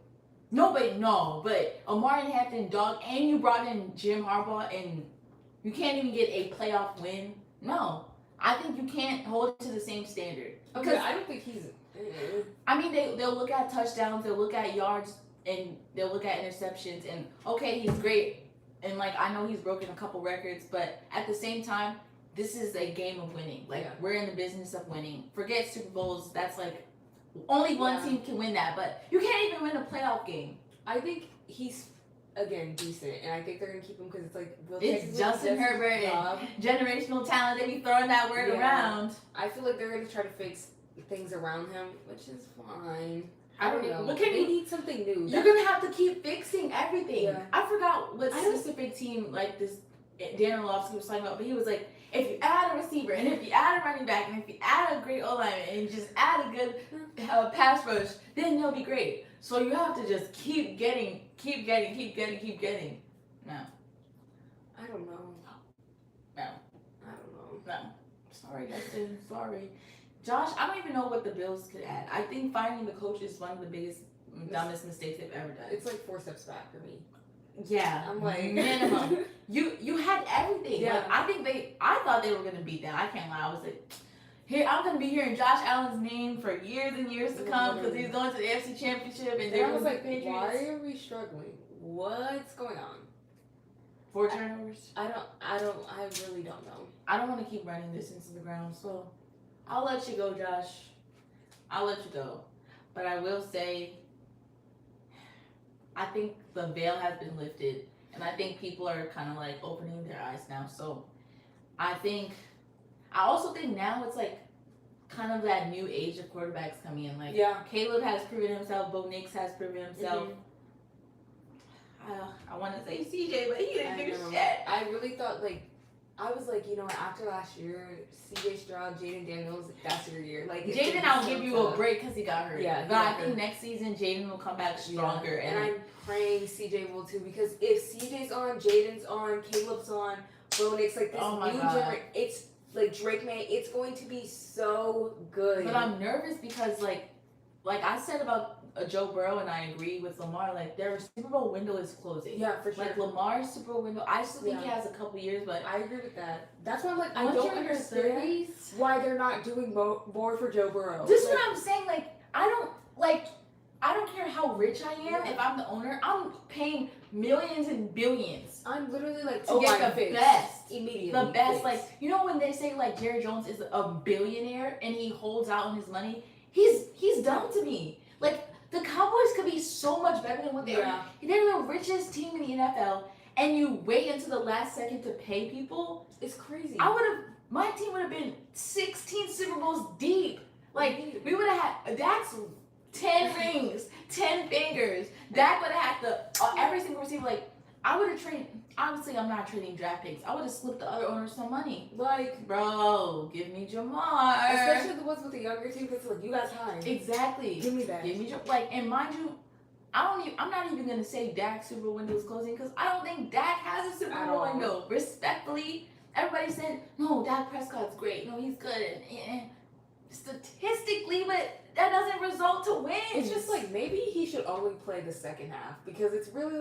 But Amari Hampton, dog, and you brought in Jim Harbaugh, and you can't even get a playoff win? No. I think you can't hold it to the same standard. Because I don't think he's... I mean, they'll look at touchdowns, they'll look at yards, and they'll look at interceptions, and okay, he's great. And, like, I know he's broken a couple records, but at the same time, this is a game of winning. Like, we're in the business of winning. Forget Super Bowls. That's, like, only one team can win that. But you can't even win a playoff game. I think he's, again, decent. And I think they're going to keep him because it's, like... It's Justin Herbert and generational talent. They be throwing that word around. I feel like they're going to try to fix things around him, which is fine. I don't know. They need something new. You're going to have to keep fixing everything. Yeah. I forgot what specific team, like, this Dan Orlovsky was talking about, but he was like, if you add a receiver, and if you add a running back, and if you add a great O-lineman, and just add a good pass rush, then they'll be great. So you have to just keep getting. No. I don't know. No. I don't know. No. Sorry, Dustin. Sorry. Josh, I don't even know what the Bills could add. I think finding the coach is one of the biggest, dumbest mistakes they've ever done. It's like 4 steps back for me. Yeah. I'm like... minimum. You had everything. Yeah. Like, I thought they were going to beat them. I can't lie. I was like, here, I'm going to be hearing Josh Allen's name for years and years to come because he's going to the AFC Championship and they're I was like, Patriots. Why are we struggling? What's going on? 4 turnovers? I really don't know. I don't want to keep running this into the ground, so I'll let you go, Josh. I'll let you go. But I will say, I think the veil has been lifted, and I think people are kind of like opening their eyes now. So I also think now it's like kind of that new age of quarterbacks coming in. Like, Caleb has proven himself, Bo Nix has proven himself. I want to say CJ, but he didn't do shit. I really thought, I was like, after last year, CJ Stroud, Jaden Daniels, that's your year. Like, Jaden, I'll give you a break because he got hurt. Yeah, but I think next season Jaden will come back stronger. Yeah. And I'm praying CJ will too, because if CJ's on, Jaden's on, Caleb's on, Bo Nix, like this new generation, it's like Drake May, it's going to be so good. But I'm nervous because like I said about Joe Burrow, and I agree with Lamar, like their Super Bowl window is closing. Yeah, for sure. Like Lamar's Super Bowl window, I still think he has a couple years, but I agree with that. That's why I'm like, I don't understand why they're not doing more for Joe Burrow. This is what I'm saying. I don't care how rich I am. If I'm the owner, I'm paying millions and billions. I'm literally to get the best immediately. The best, when they say Jerry Jones is a billionaire and he holds out on his money, he's dumb to me. The Cowboys could be so much better than what they are. They're the richest team in the NFL, and you wait until the last second to pay people. It's crazy. My team would have been 16 Super Bowls deep. We would have had Dak's 10 rings, 10 fingers. Dak would have had every single receiver. I would have traded. Obviously, I'm not trading draft picks. I would have slipped the other owners some money. Bro, give me Jamar. Especially the ones with the younger team, because you got time. Exactly. Give me that. Give me and mind you, I'm not even gonna say Dak's Super Bowl window is closing because I don't think Dak has a Super Bowl window. Respectfully, everybody said no, Dak Prescott's great. No, he's good. And statistically, but that doesn't result to wins. It's just maybe he should only play the second half, because it's really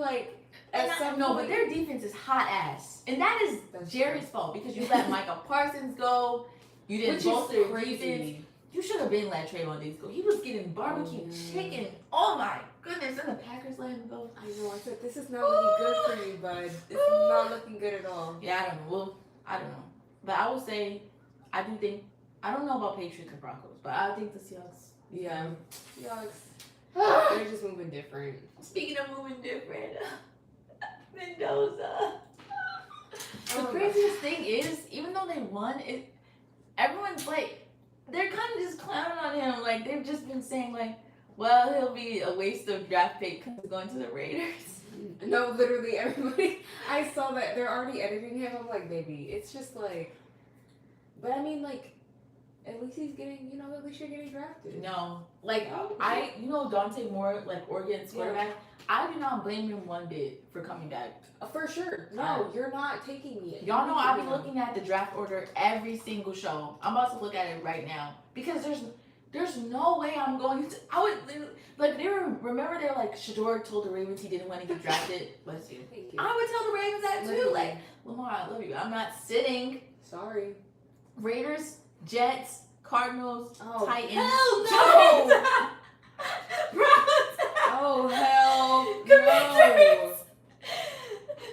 but their defense is hot ass, and that's Jerry's fault, because you let Micah Parsons go. You didn't bolster your defense. You should have been let Trayvon Diggs go. He was getting barbecue chicken. Oh my goodness! And the Packers let him go. I know. I said this is not looking good for you, bud. It's not looking good at all. Yeah, I don't know. Well, I don't know, but I will say, I do think. I don't know about Patriots and Broncos, but I think the Seahawks. Yeah, Seahawks. They're just moving different. Speaking of moving different, Mendoza. The craziest thing is, even though they won, everyone's they're kind of just clowning on him. They've just been saying well, he'll be a waste of draft pick because he's going to the Raiders. No, literally everybody. I saw that they're already editing him. I'm like, baby, it's just but I mean, at least he's getting, at least you're getting drafted. No. Dante Moore, Oregon's quarterback, I do not blame him one bit for coming back. For sure. No, you're not taking me. Y'all know I've been looking at the draft order every single show. I'm about to look at it right now. Because there's no way I'm going to. I would, remember they're Shador told the Ravens he didn't want to get drafted. Bless you. Thank you. I would tell the Ravens that too. Lamar, I love you. I'm not sitting. Sorry. Raiders, Jets, Cardinals, Titans. Hell no! Oh, hell no.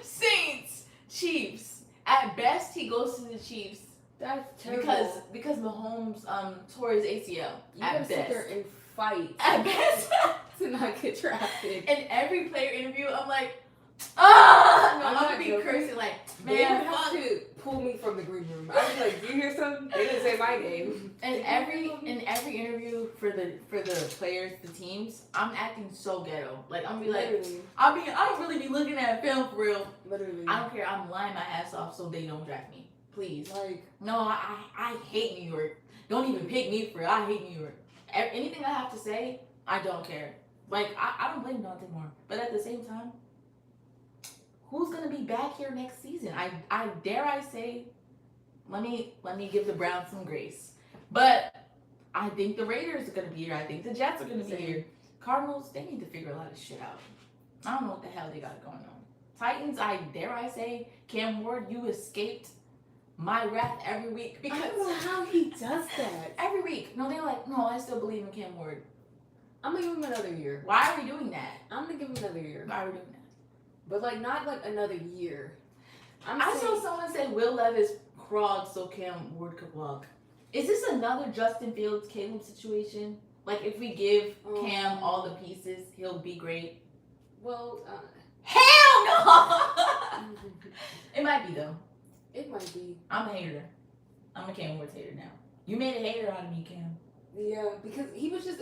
Saints, Chiefs. At best, he goes to the Chiefs. That's terrible. Because Mahomes tore his ACL. You gotta sit there and fight. At best. To not get drafted. In every player interview, I'm I'm gonna be cursing man, they would have to pull me from the green room. I was like, "Do you hear something?" They didn't say my name. And in every interview for the players, the teams, I'm acting so ghetto. I'm be I don't really be looking at film for real. Literally. I don't care. I'm lying my ass off so they don't draft me. Please. No, I hate New York. Don't even pick me for it. I hate New York. Anything I have to say, I don't care. I don't blame Dante Moore, but at the same time, who's gonna be back here next season? I dare I say, let me give the Browns some grace. But I think the Raiders are gonna be here. I think the Jets are gonna be here. Cardinals, they need to figure a lot of shit out. I don't know what the hell they got going on. Titans, dare I say, Cam Ward, you escaped my wrath every week because I don't know how he does that. Every week. No, they're no, I still believe in Cam Ward. I'm gonna give him another year. Why are we doing that? I'm gonna give him another year. Why are we doing that? But not another year. I saw someone say Will Levis crawled so Cam Ward could walk. Is this another Justin Fields Caleb situation? If we give Cam all the pieces, he'll be great. Well, hell no. It might be though. It might be. I'm a hater. I'm a Cam Ward hater now. You made a hater out of me, Cam. Yeah, because he was just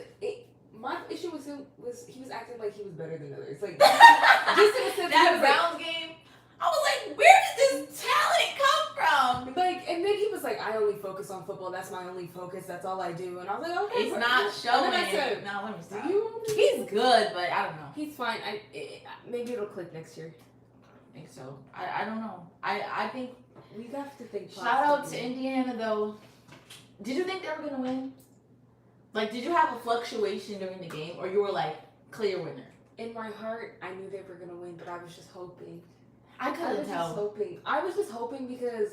My issue with him was he was acting like he was better than others. Like, just in a sense that Browns game, I was like, where did this talent come from? Like, and then he was like, I only focus on football. That's my only focus. That's all I do. And I was like, okay. It's not showing. And then I said, no, let me stop. You? He's good, but I don't know. He's fine. Maybe it'll click next year. I think so. I don't know. I think we have to think. Shout out to Indiana though. Did you think they were gonna win? Like, did you have a fluctuation during the game, or you were like clear winner? In my heart, I knew they were gonna win, but I was just hoping. I couldn't tell. I was just hoping because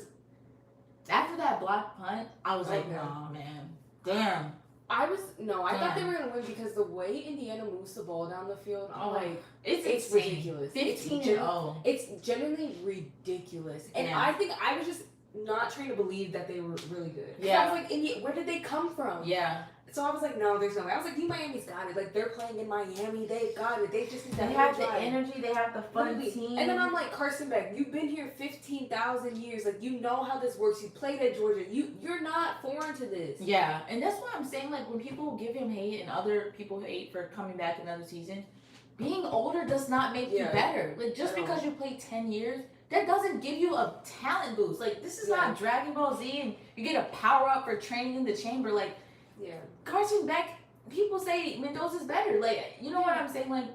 after that block punt, I was like, nah, man, damn. I thought they were gonna win because the way Indiana moves the ball down the field, I'm like, it's ridiculous. 15-0. It's genuinely ridiculous, and I think I was just not trying to believe that they were really good. Yeah, I was like, where did they come from? Yeah. So I was like, no, there's no way. I was like, Miami's got it. Like, they're playing in Miami. They've got it. They just need They have the energy. They have the fun team. And then I'm like, Carson Beck, you've been here 15,000 years. Like, you know how this works. You played at Georgia. You're not foreign to this. Yeah, and that's why I'm saying, like, when people give him hate and other people hate for coming back another season, being older does not make you better. Like, just because you played 10 years, that doesn't give you a talent boost. Like, this is not Dragon Ball Z and you get a power up for training in the chamber. Like, Carson Beck, people say Mendoza's better. Like, you know what I'm saying? Like,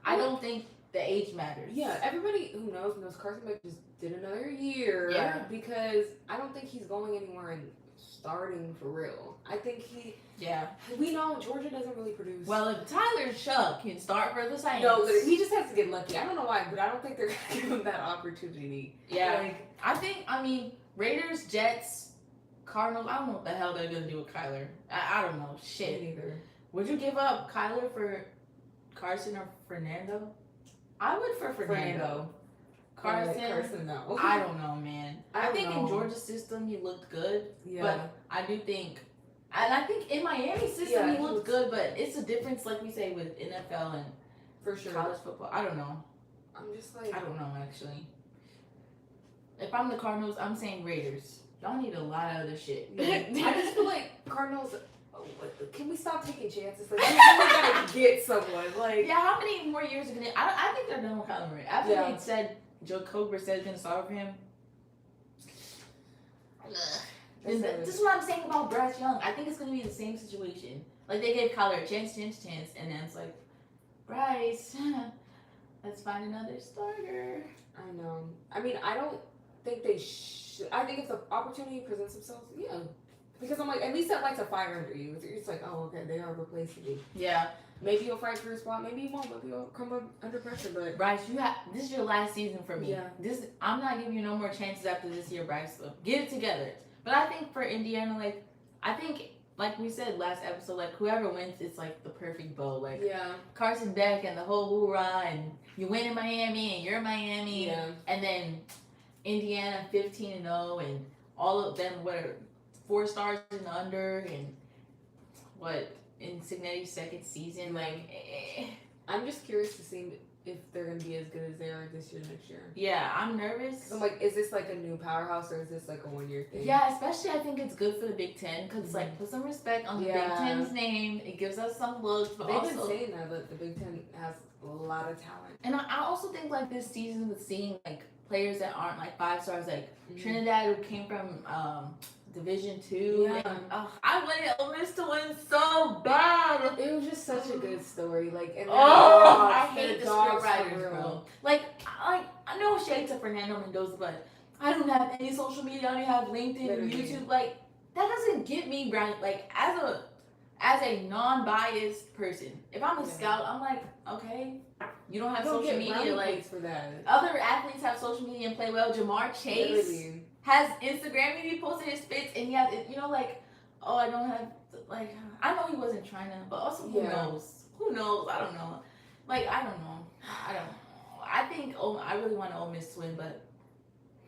I don't think the age matters. Yeah, everybody who knows Carson Beck just did another year. Yeah. Because I don't think he's going anywhere and starting for real. I think we know Georgia doesn't really produce. Well, if Tyler Shuck can start for the Saints. No, he just has to get lucky. I don't know why, but I don't think they're going to give him that opportunity. Yeah. Like, I mean, Raiders, Jets, Cardinals, I don't know what the hell they're going to do with Kyler. I don't know. Shit. Me neither. Would you give up Kyler for Carson or Fernando? I would for Fernando. Carson, no. I don't know, man. I think in Georgia's system he looked good. Yeah. But I do think, and I think in Miami system he looked good, but it's a difference, like we say, with NFL and for sure college football. I don't know. I'm just like, I don't know, actually. If I'm the Cardinals, I'm saying Raiders. Y'all need a lot of other shit. I just feel like Cardinals. Can we stop taking chances? Like, we really gotta get someone. Like, yeah, how many more years are gonna? I think they're done with Kyler Murray. After they said Joe Cobra said it's gonna start for him. This is what I'm saying about Bryce Young. I think it's gonna be the same situation. Like, they gave Kyler a chance, and then it's like, Bryce, let's find another starter. I know. I mean, I don't think they should. I think if the opportunity presents themselves, because I'm like, at least that lights a fire under you. It's like, oh, okay, they are replacing me. Yeah. Maybe you'll fight for a spot. Maybe you won't. Maybe you'll come up under pressure. But Bryce, this is your last season for me. Yeah. I'm not giving you no more chances after this year, Bryce. So get it together. But I think for Indiana, like we said last episode, like, whoever wins, it's like the perfect bow. Like, Carson Beck and the whole hoorah, and you win in Miami, and you're Miami, and then Indiana 15-0, and all of them were 4 stars and under, and in Cignetti's second season. Like, I'm just curious to see if they're gonna be as good as they are this year, next year. Yeah, I'm nervous. I'm like, is this like a new powerhouse, or is this like a 1-year thing? Yeah, especially I think it's good for the Big Ten, because like, put some respect on the Big Ten's name. It gives us some looks, but they've been saying that, but the Big Ten has a lot of talent. And I also think like this season with seeing like players that aren't like 5 stars, like Trinidad, who came from Division 2. Yeah. And, I wanted Ole Miss to win so bad. It was just such a good story. Like, and I hate the script writers, bro. Like, I know shade to Fernando Mendoza, but I don't have any social media. I don't have LinkedIn and YouTube. Like, that doesn't get me grounded. Like, as a non-biased person, if I'm a scout, I'm like, okay, you don't have social media. Like, for that. Other athletes have social media and play well. Jamar Chase has Instagram, and he posted his fits, and he has, like, oh, I don't have, like, I know he wasn't trying to, but also who knows? Who knows? I don't know. Like, I don't know. I think I really want Ole Miss to win, but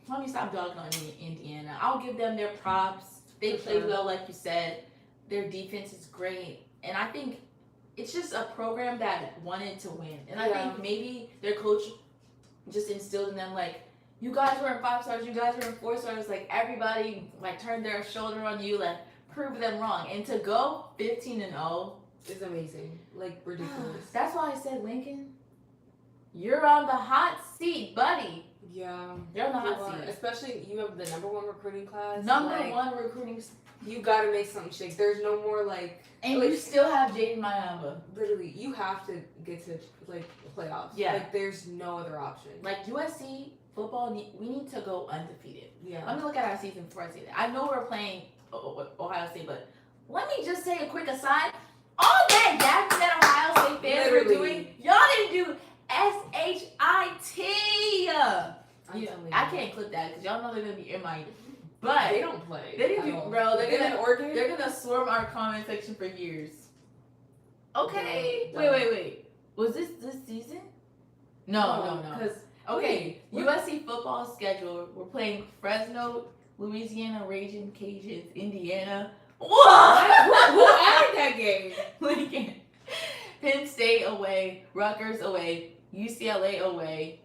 let me stop dogging on Indiana. I'll give them their props. They played well, like you said. Their defense is great, and I think it's just a program that wanted to win. And I think maybe their coach just instilled in them, like, you guys were in 5 stars, you guys were in 4 stars, like, everybody, like, turned their shoulder on you, like, prove them wrong. And to go 15-0 is amazing. Like, ridiculous. That's why I said, Lincoln, you're on the hot seat, buddy. Yeah. You're on the hot seat. Especially, you have the #1 recruiting class. Number one recruiting. You gotta make something shake. There's no more, like... And you still have Jaden Mayamba. Literally, you have to get to, like, playoffs. Yeah. Like, there's no other option. Like, USC football, we need to go undefeated. Yeah. Let me look at our season before I say that. I know we're playing Ohio State, but let me just say a quick aside. All that gathering that Ohio State fans were doing, y'all didn't do SHIT. I can't clip that because y'all know they're gonna be in my. But they don't play. They didn't do, bro. They're gonna swarm our comment section for years. Okay. Wait. Was this season? No. Because USC football schedule. We're playing Fresno, Louisiana Raging Cajuns, Indiana. What? Who added that game? Lincoln. Penn State away, Rutgers away, UCLA away,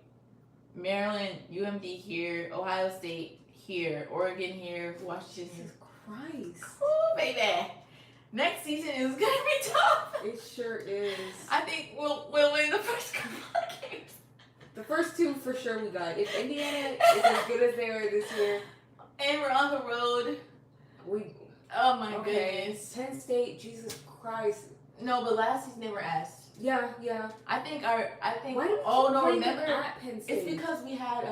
Maryland, UMD here, Ohio State here, Oregon here, Washington. Jesus Christ. Ooh, baby. Next season is gonna be tough. It sure is. I think we'll win the first couple of games. The first two for sure we got. If Indiana is as good as they are this year, and we're on the road. Oh my goodness. Penn State, Jesus Christ. No, but last season they were asked. Yeah. I think. Why do we remember? at Penn State? It's because we had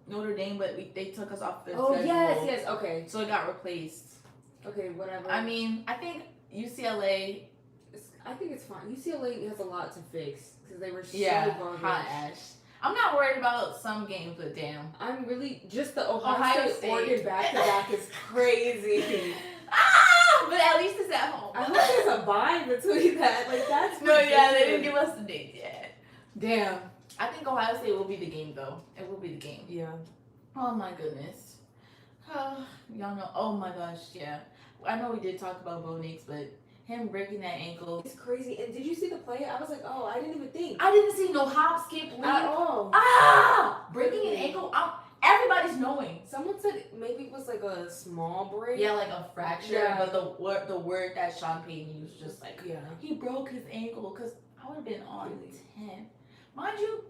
Notre Dame, but they took us off their schedule. schedule. Yes, okay. So it got replaced. Okay, whatever. I mean, I think UCLA. I think it's fine. UCLA has a lot to fix because they were so garbage. Hot ash. I'm not worried about some games, but damn. I'm really just the Ohio State Oregon back-to-back is crazy. But at least it's at home. I hope there's a bye between that. Like, that's no, yeah, they didn't give us the date yet. Damn. I think Ohio State will be the game, though. It will be the game. Yeah. Oh, my goodness. Y'all know. Oh, my gosh, yeah. I know we did talk about Bo Nix, but him breaking that ankle. It's crazy. And did you see the play? I was like, oh, I didn't even think. I didn't see no hop, skip, leap. At all. Breaking an ankle. Everybody's knowing. Someone said maybe it was like a small break. Yeah, like a fracture. Yeah. But the word that Sean Payton used was just like, he broke his ankle. Because I would have been on 10. Mind you,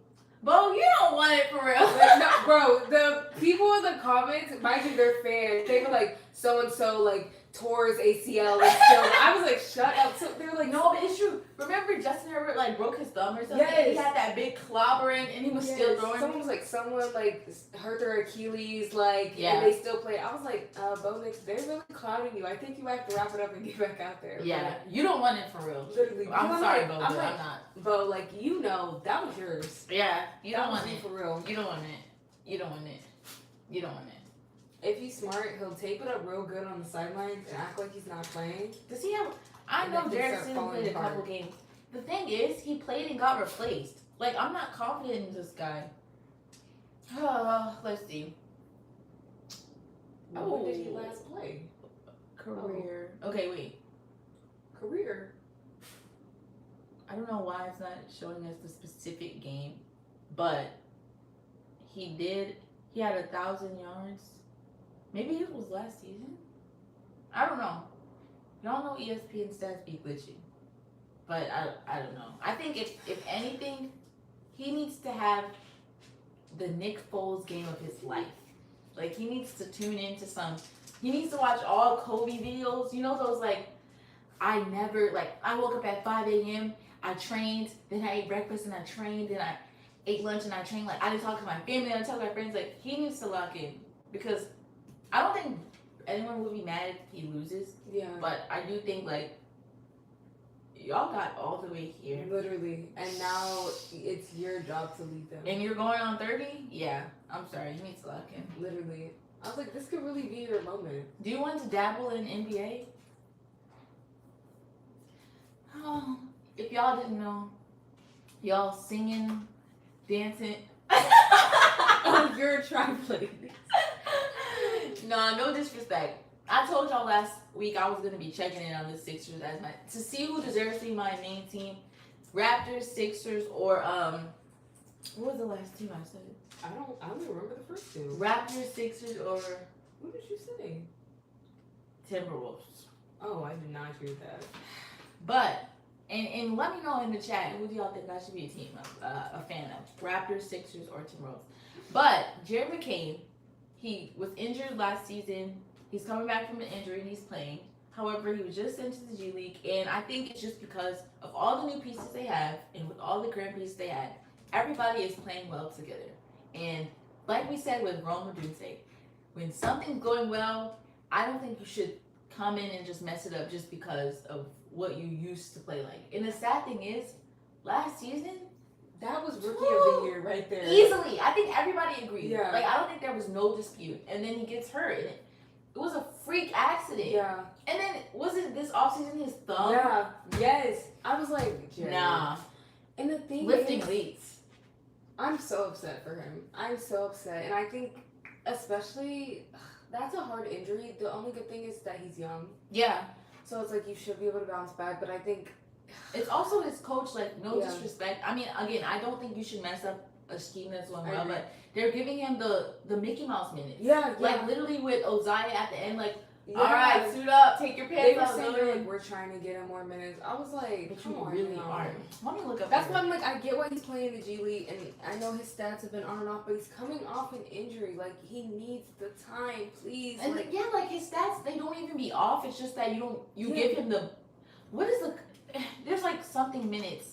Bo, you don't want it for real. Like, no, bro, the people in the comments, mind you, they're fans. They were like, so-and-so, like, tore his ACL and still. I was like, shut up. So they were like, no, but it's true. Remember Justin Herbert like broke his thumb or something? Yes. He had that big clobbering and he was still throwing. Someone like hurt their Achilles, like, and they still play. I was like, Bo Nix, they're really clouding you. I think you have to wrap it up and get back out there. Yeah, you don't want it for real. Literally. I'm sorry, Bo, but I'm not. Bo, like, you know, that was yours. Yeah, you don't want it for real. You don't want it. You don't want it. You don't want it. If he's smart, he'll tape it up real good on the sidelines and act like he's not playing. Does he have? I know Derek Stevens played a couple games. The thing is, he played and got replaced. Like, I'm not confident in this guy. Let's see. When did he last play? Career. Okay, wait. Career. I don't know why it's not showing us the specific game, but he had 1,000 yards. Maybe it was last season. I don't know. Y'all know ESPN stats be glitchy. But I don't know. I think if anything, he needs to have the Nick Foles game of his life. Like, he needs to tune into he needs to watch all Kobe videos. You know those, like, I woke up at 5 a.m., I trained, then I ate breakfast and I trained, then I ate lunch and I trained. Like, I didn't talk to my family, I didn't talk to my friends. Like, he needs to lock in. Because I don't think anyone would be mad if he loses. Yeah. But I do think, like, y'all got all the way here. Literally. And now it's your job to lead them. And you're going on 30? Yeah. I'm sorry. You need to lock in. Literally. I was like, this could really be your moment. Do you want to dabble in NBA? Oh, if y'all didn't know, y'all singing, dancing. Oh, you're trying to play. Nah, no disrespect. I told y'all last week I was gonna be checking in on the Sixers to see who deserves to be my main team. Raptors, Sixers, or what was the last team I said? I don't even remember the first two. Raptors, Sixers, or what did you say? Timberwolves. Oh, I did not hear that. But And let me know in the chat, who do y'all think I should be a fan of? Raptors, Sixers, or Timberwolves? But Jared McCain, he was injured last season. He's coming back from an injury and he's playing. However, he was just sent to the G League, and I think it's just because of all the new pieces they have, and with all the current pieces they had, everybody is playing well together. And like we said with Rome Odunze, when something's going well, I don't think you should come in and just mess it up just because of what you used to play like. And the sad thing is, last season, that was rookie of the year right there. Easily. I think everybody agreed. Yeah. Like, I don't think there was no dispute. And then he gets hurt. And it was a freak accident. Yeah. And then, was it this offseason his thumb? Yeah. Yes. I was like, Jared. Nah. And the thing Lifting is, weights. I'm so upset for him. I'm so upset. And I think, especially, that's a hard injury. The only good thing is that he's young. Yeah. So it's like you should be able to bounce back. But I think it's also his coach, like, no Yeah. disrespect. I mean, again, I don't think you should mess up a scheme that's going I well, agree. but they're giving him the Mickey Mouse minutes. Yeah, yeah. Like, literally with Ozaya at the end, like, yeah. all right, suit up, take your They pants were off. saying, go like, in. we're trying to get him more minutes. I was like, But come you on, really now. aren't. Let me look up. That's here. why I'm like, I get why he's playing in the G League, and I know his stats have been on and off, but he's coming off an injury. Like, he needs the time, please. And like, yeah, like his stats, they don't even be off. It's just that you Yeah. give him the, what is the, there's like something minutes.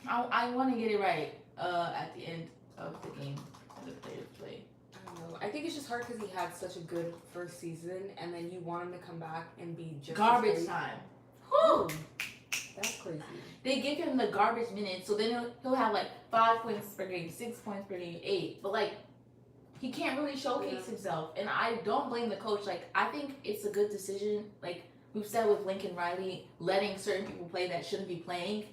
I want to get it right at the end of the game the players play. I don't know. I think it's just hard because he had such a good first season, and then you want him to come back and be just Garbage as great. time. Whew. That's crazy. They give him the garbage minutes, so then he'll have like 5 points per game, 6 points per game, 8. But like, he can't really showcase himself, and I don't blame the coach. Like, I think it's a good decision. Like we've said with Lincoln Riley, letting certain people play that shouldn't be playing,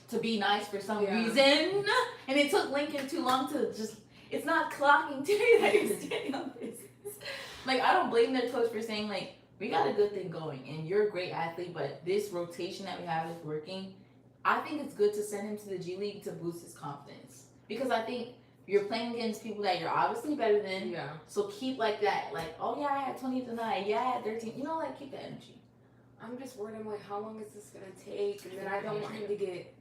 to be nice for some reason. And it took Lincoln too long to just. It's not clocking to me that you're standing on this. Like, I don't blame their coach for saying like, we got a good thing going, and you're a great athlete, but this rotation that we have is working. I think it's good to send him to the G League to boost his confidence, because I think you're playing against people that you're obviously better than. Yeah. So keep like that. Like, oh yeah, I had 20 tonight. Yeah, I had 13. You know, like, keep the energy. I'm just worried. I'm like, how long is this gonna take? And then I don't want him to get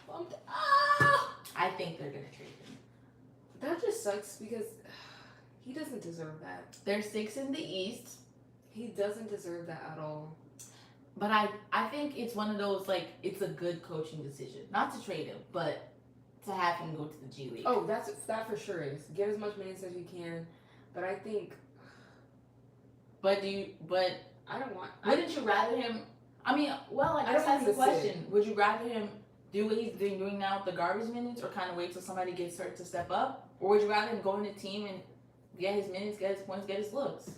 bumped. Ah! I think they're gonna trade him. That just sucks because he doesn't deserve that. They're 6th in the East. He doesn't deserve that at all. But I think it's one of those, like, it's a good coaching decision. Not to trade him, but to have him go to the G League. Oh, that for sure is. Get as much minutes as you can. But I think But I don't want. wouldn't you rather him? I mean, well, I guess that's the question. Would you rather him do what he's doing now with the garbage minutes, or kind of wait till somebody gets hurt to step up? Or would you rather him go in the team and get his minutes, get his points, get his looks?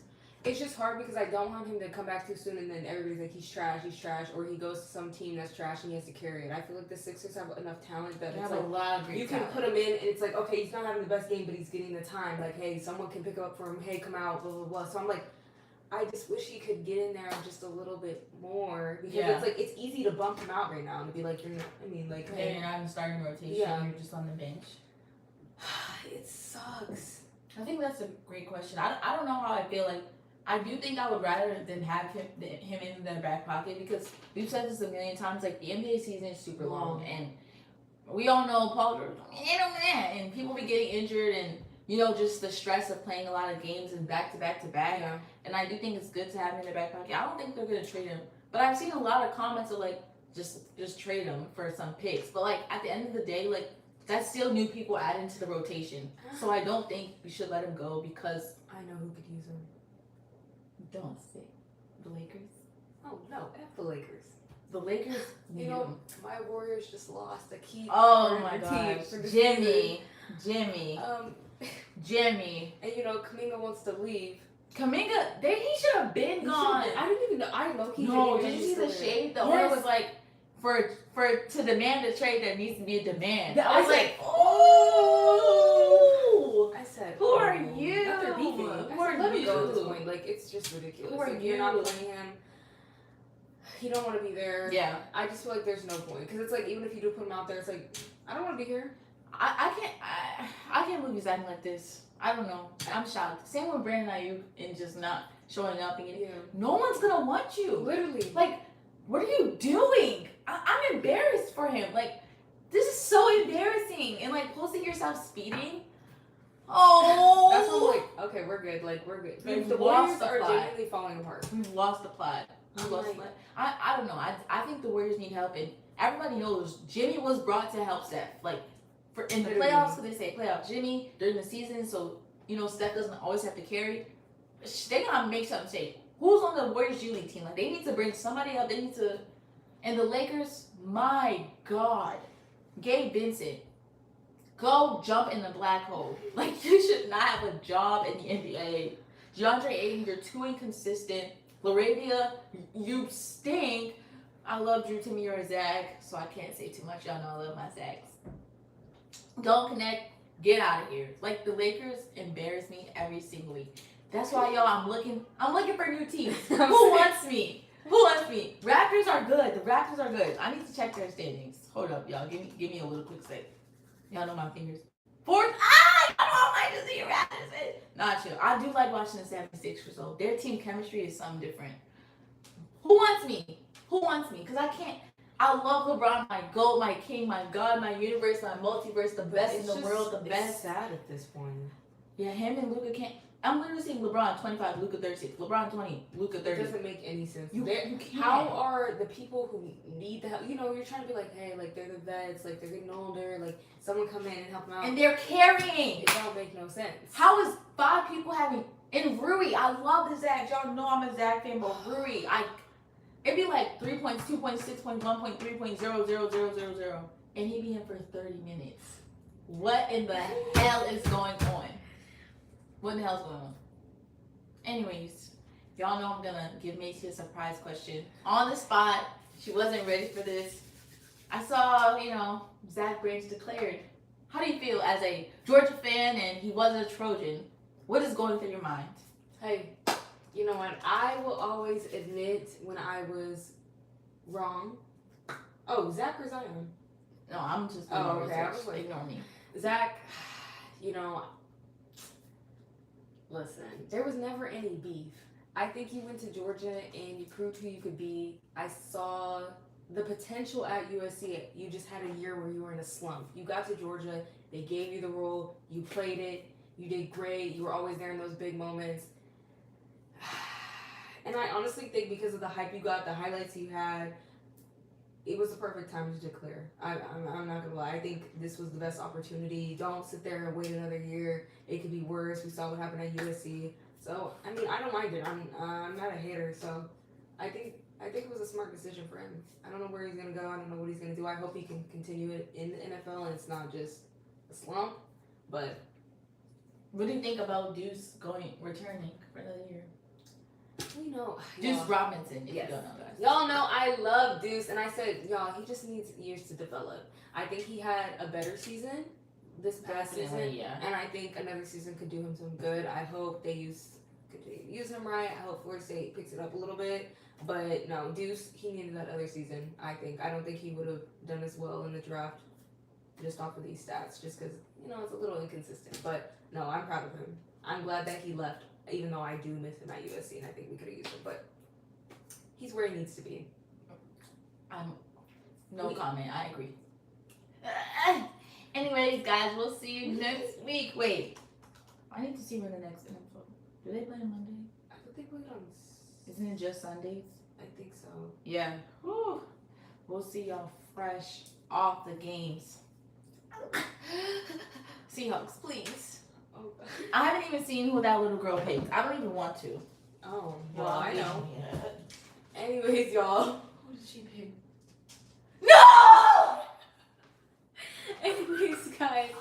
It's just hard because I don't want him to come back too soon and then everybody's like, he's trash, or he goes to some team that's trash and he has to carry it. I feel like the Sixers have enough talent that They it's have like, a lot of great you can talent. put him in and it's like, okay, he's not having the best game, but he's getting the time. Like, hey, someone can pick him up for him. Hey, come out, blah, blah, blah. So I'm like, I just wish he could get in there just a little bit more, because it's like, it's easy to bump him out right now and be like, you're not, I mean, like, Yeah, you're not in the starting rotation. Yeah. You're just on the bench. it sucks. I think that's a great question. I don't know how I feel. Like, I do think I would rather than have him in their back pocket, because we've said this a million times. Like, the NBA season is super long, and we all know Paul George, and people be getting injured, and you know, just the stress of playing a lot of games and back to back to back. Yeah. And I do think it's good to have him in their back pocket. I don't think they're gonna trade him, but I've seen a lot of comments of like, just trade him for some picks. But like, at the end of the day, like, that's still new people added to the rotation. So I don't think we should let him go, because I know who could use him. don't say the Lakers. Oh, no, F the Lakers. The Lakers need You know, him. my Warriors just lost a key Oh part my of the team gosh, for the Jimmy. season. And you know, Kaminga wants to leave. Kaminga, he should have been gone. I didn't even know. I low key. No, didn't did even you see know the he's still shade? The there. owner Yes. was like, to demand a trade, there needs to be a demand. That- I was I said, like, oh, I said, who are oh, you? not they're beefing. I Who said, are let him go at this you? point. Like, it's just ridiculous. Who are Like, you're not you? playing him. You don't want to be there. Yeah, I just feel like there's no point, because it's like, even if you do put him out there, it's like, I don't want to be here. I can't believe he's acting like this. I don't know. I'm shocked. Same with Brandon Ayuk and just not showing up and getting. Yeah. No one's gonna want you. Literally. Like, what are you doing? I'm embarrassed for him. Like, this is so embarrassing. And like posting yourself speeding. Oh, that's when I'm like, okay, we're good. Like, we're good. We've The lost Warriors the are plot. genuinely falling apart. We've lost the plot. I don't know. I think the Warriors need help, and everybody knows Jimmy was brought to help Steph. Like, in the playoffs, because they say playoff Jimmy during the season, so you know Steph doesn't always have to carry. They gotta make something safe. Who's on the Warriors G League team? Like, they need to bring somebody up. They need to. And the Lakers, my God, Gabe Vincent, go jump in the black hole. Like, you should not have a job in the NBA. DeAndre Ayton, you're too inconsistent. Laravia, you stink. I love Drew Timmy or Zach, so I can't say too much. Y'all know I love my Zags. Don't connect. Get out of here. Like, the Lakers embarrass me every single week. That's why, y'all, I'm looking for new teams. Who wants me? Who wants me? Raptors are good. The Raptors are good. I need to check their standings. Hold up, y'all. Give me a little quick sec. Y'all know my fingers. Fourth. I don't like to see Raptors. Not chill. I do like watching the 76ers, though. Their team chemistry is something different. Who wants me? Who wants me? Because I can't. I love LeBron, my GOAT, my king, my God, my universe, my multiverse, the best in the world, the best. It's sad at this point. Yeah, him and Luka can't. I'm literally seeing LeBron 25, Luka 36. LeBron 20, Luka 30. It doesn't make any sense. You can't. How are the people who need the help? You know, you're trying to be like, hey, like, they're the vets, like, they're getting older, like, someone come in and help them out. And they're carrying. It don't make no sense. How is 5 people having. And Rui, I love the Zach. Y'all know I'm a Zach fan, but Rui, it'd be like 3 points, 2 points, 6 points, 1 point, 3 points, 0, 0, 0, 0, 0. And he'd be in for 30 minutes. What in the hell is going on? What in the hell's going on? Anyways, y'all know I'm gonna give Macy a surprise question. On the spot. She wasn't ready for this. I saw, Zach Branch declared. How do you feel as a Georgia fan and he wasn't a Trojan? What is going through your mind? Hey, you know what? I will always admit when I was wrong. Oh, Zach or Zion? No, I'm just okay. I was like, ignore me. Zach, listen, there was never any beef. I think you went to Georgia and you proved who you could be. I saw the potential at USC. You just had a year where you were in a slump. You got to Georgia, they gave you the role, you played it, you did great, you were always there in those big moments. And I honestly think because of the hype you got, the highlights you had, it was the perfect time to declare. I'm not gonna lie. I think this was the best opportunity. Don't sit there and wait another year. It could be worse. We saw what happened at USC. So I mean, I don't mind it. I'm not a hater. So I think it was a smart decision for him. I don't know where he's gonna go. I don't know what he's gonna do. I hope he can continue it in the NFL and it's not just a slump. But what do you think about Deuce returning for another year? Deuce Robinson, if you don't know that. Y'all know I love Deuce, and I said, y'all, he just needs years to develop. I think he had a better season this past season, yeah. And I think another season could do him some good. I hope they continue to use him right. I hope Florida State picks it up a little bit. But no, Deuce, he needed that other season, I think. I don't think he would have done as well in the draft just off of these stats, just because, it's a little inconsistent. But no, I'm proud of him. I'm glad that he left. Even though I do miss him at USC and I think we could have used him, but he's where he needs to be. No comment. I agree. Anyways, guys, we'll see you next week. Wait, I need to see when the next episode. Do they play on Monday? I thought they played on. Isn't it just Sundays? I think so. Yeah. Whew. We'll see y'all fresh off the games. Seahawks, please. I haven't even seen who that little girl picked. I don't even want to. Oh, well, I know. Yeah. Anyways, y'all. Who did she pick? No! Anyways, guys,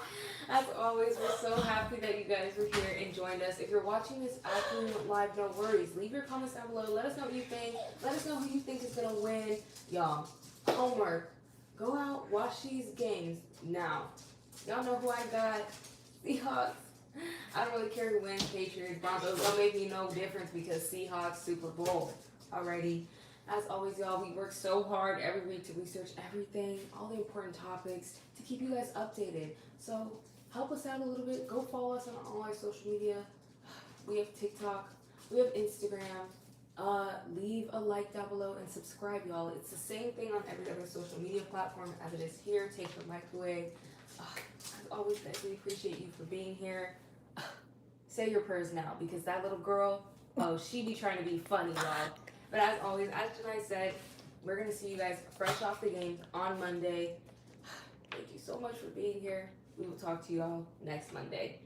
as always, we're so happy that you guys were here and joined us. If you're watching this after live, no worries. Leave your comments down below. Let us know what you think. Let us know who you think is going to win. Y'all, homework. Go out, watch these games now. Y'all know who I got. Seahawks. I don't really care who wins, Patriots, Broncos. Don't make me no difference because Seahawks, Super Bowl. Alrighty. As always, y'all, we work so hard every week to research everything, all the important topics, to keep you guys updated. So help us out a little bit. Go follow us on all our social media. We have TikTok. We have Instagram. Leave a like down below and subscribe, y'all. It's the same thing on every other social media platform as it is here. Take the mic away. As always, guys, we appreciate you for being here. Say your prayers now, because that little girl, she be trying to be funny, y'all. But as always, as Janai said, we're going to see you guys fresh off the game on Monday. Thank you so much for being here. We will talk to you all next Monday.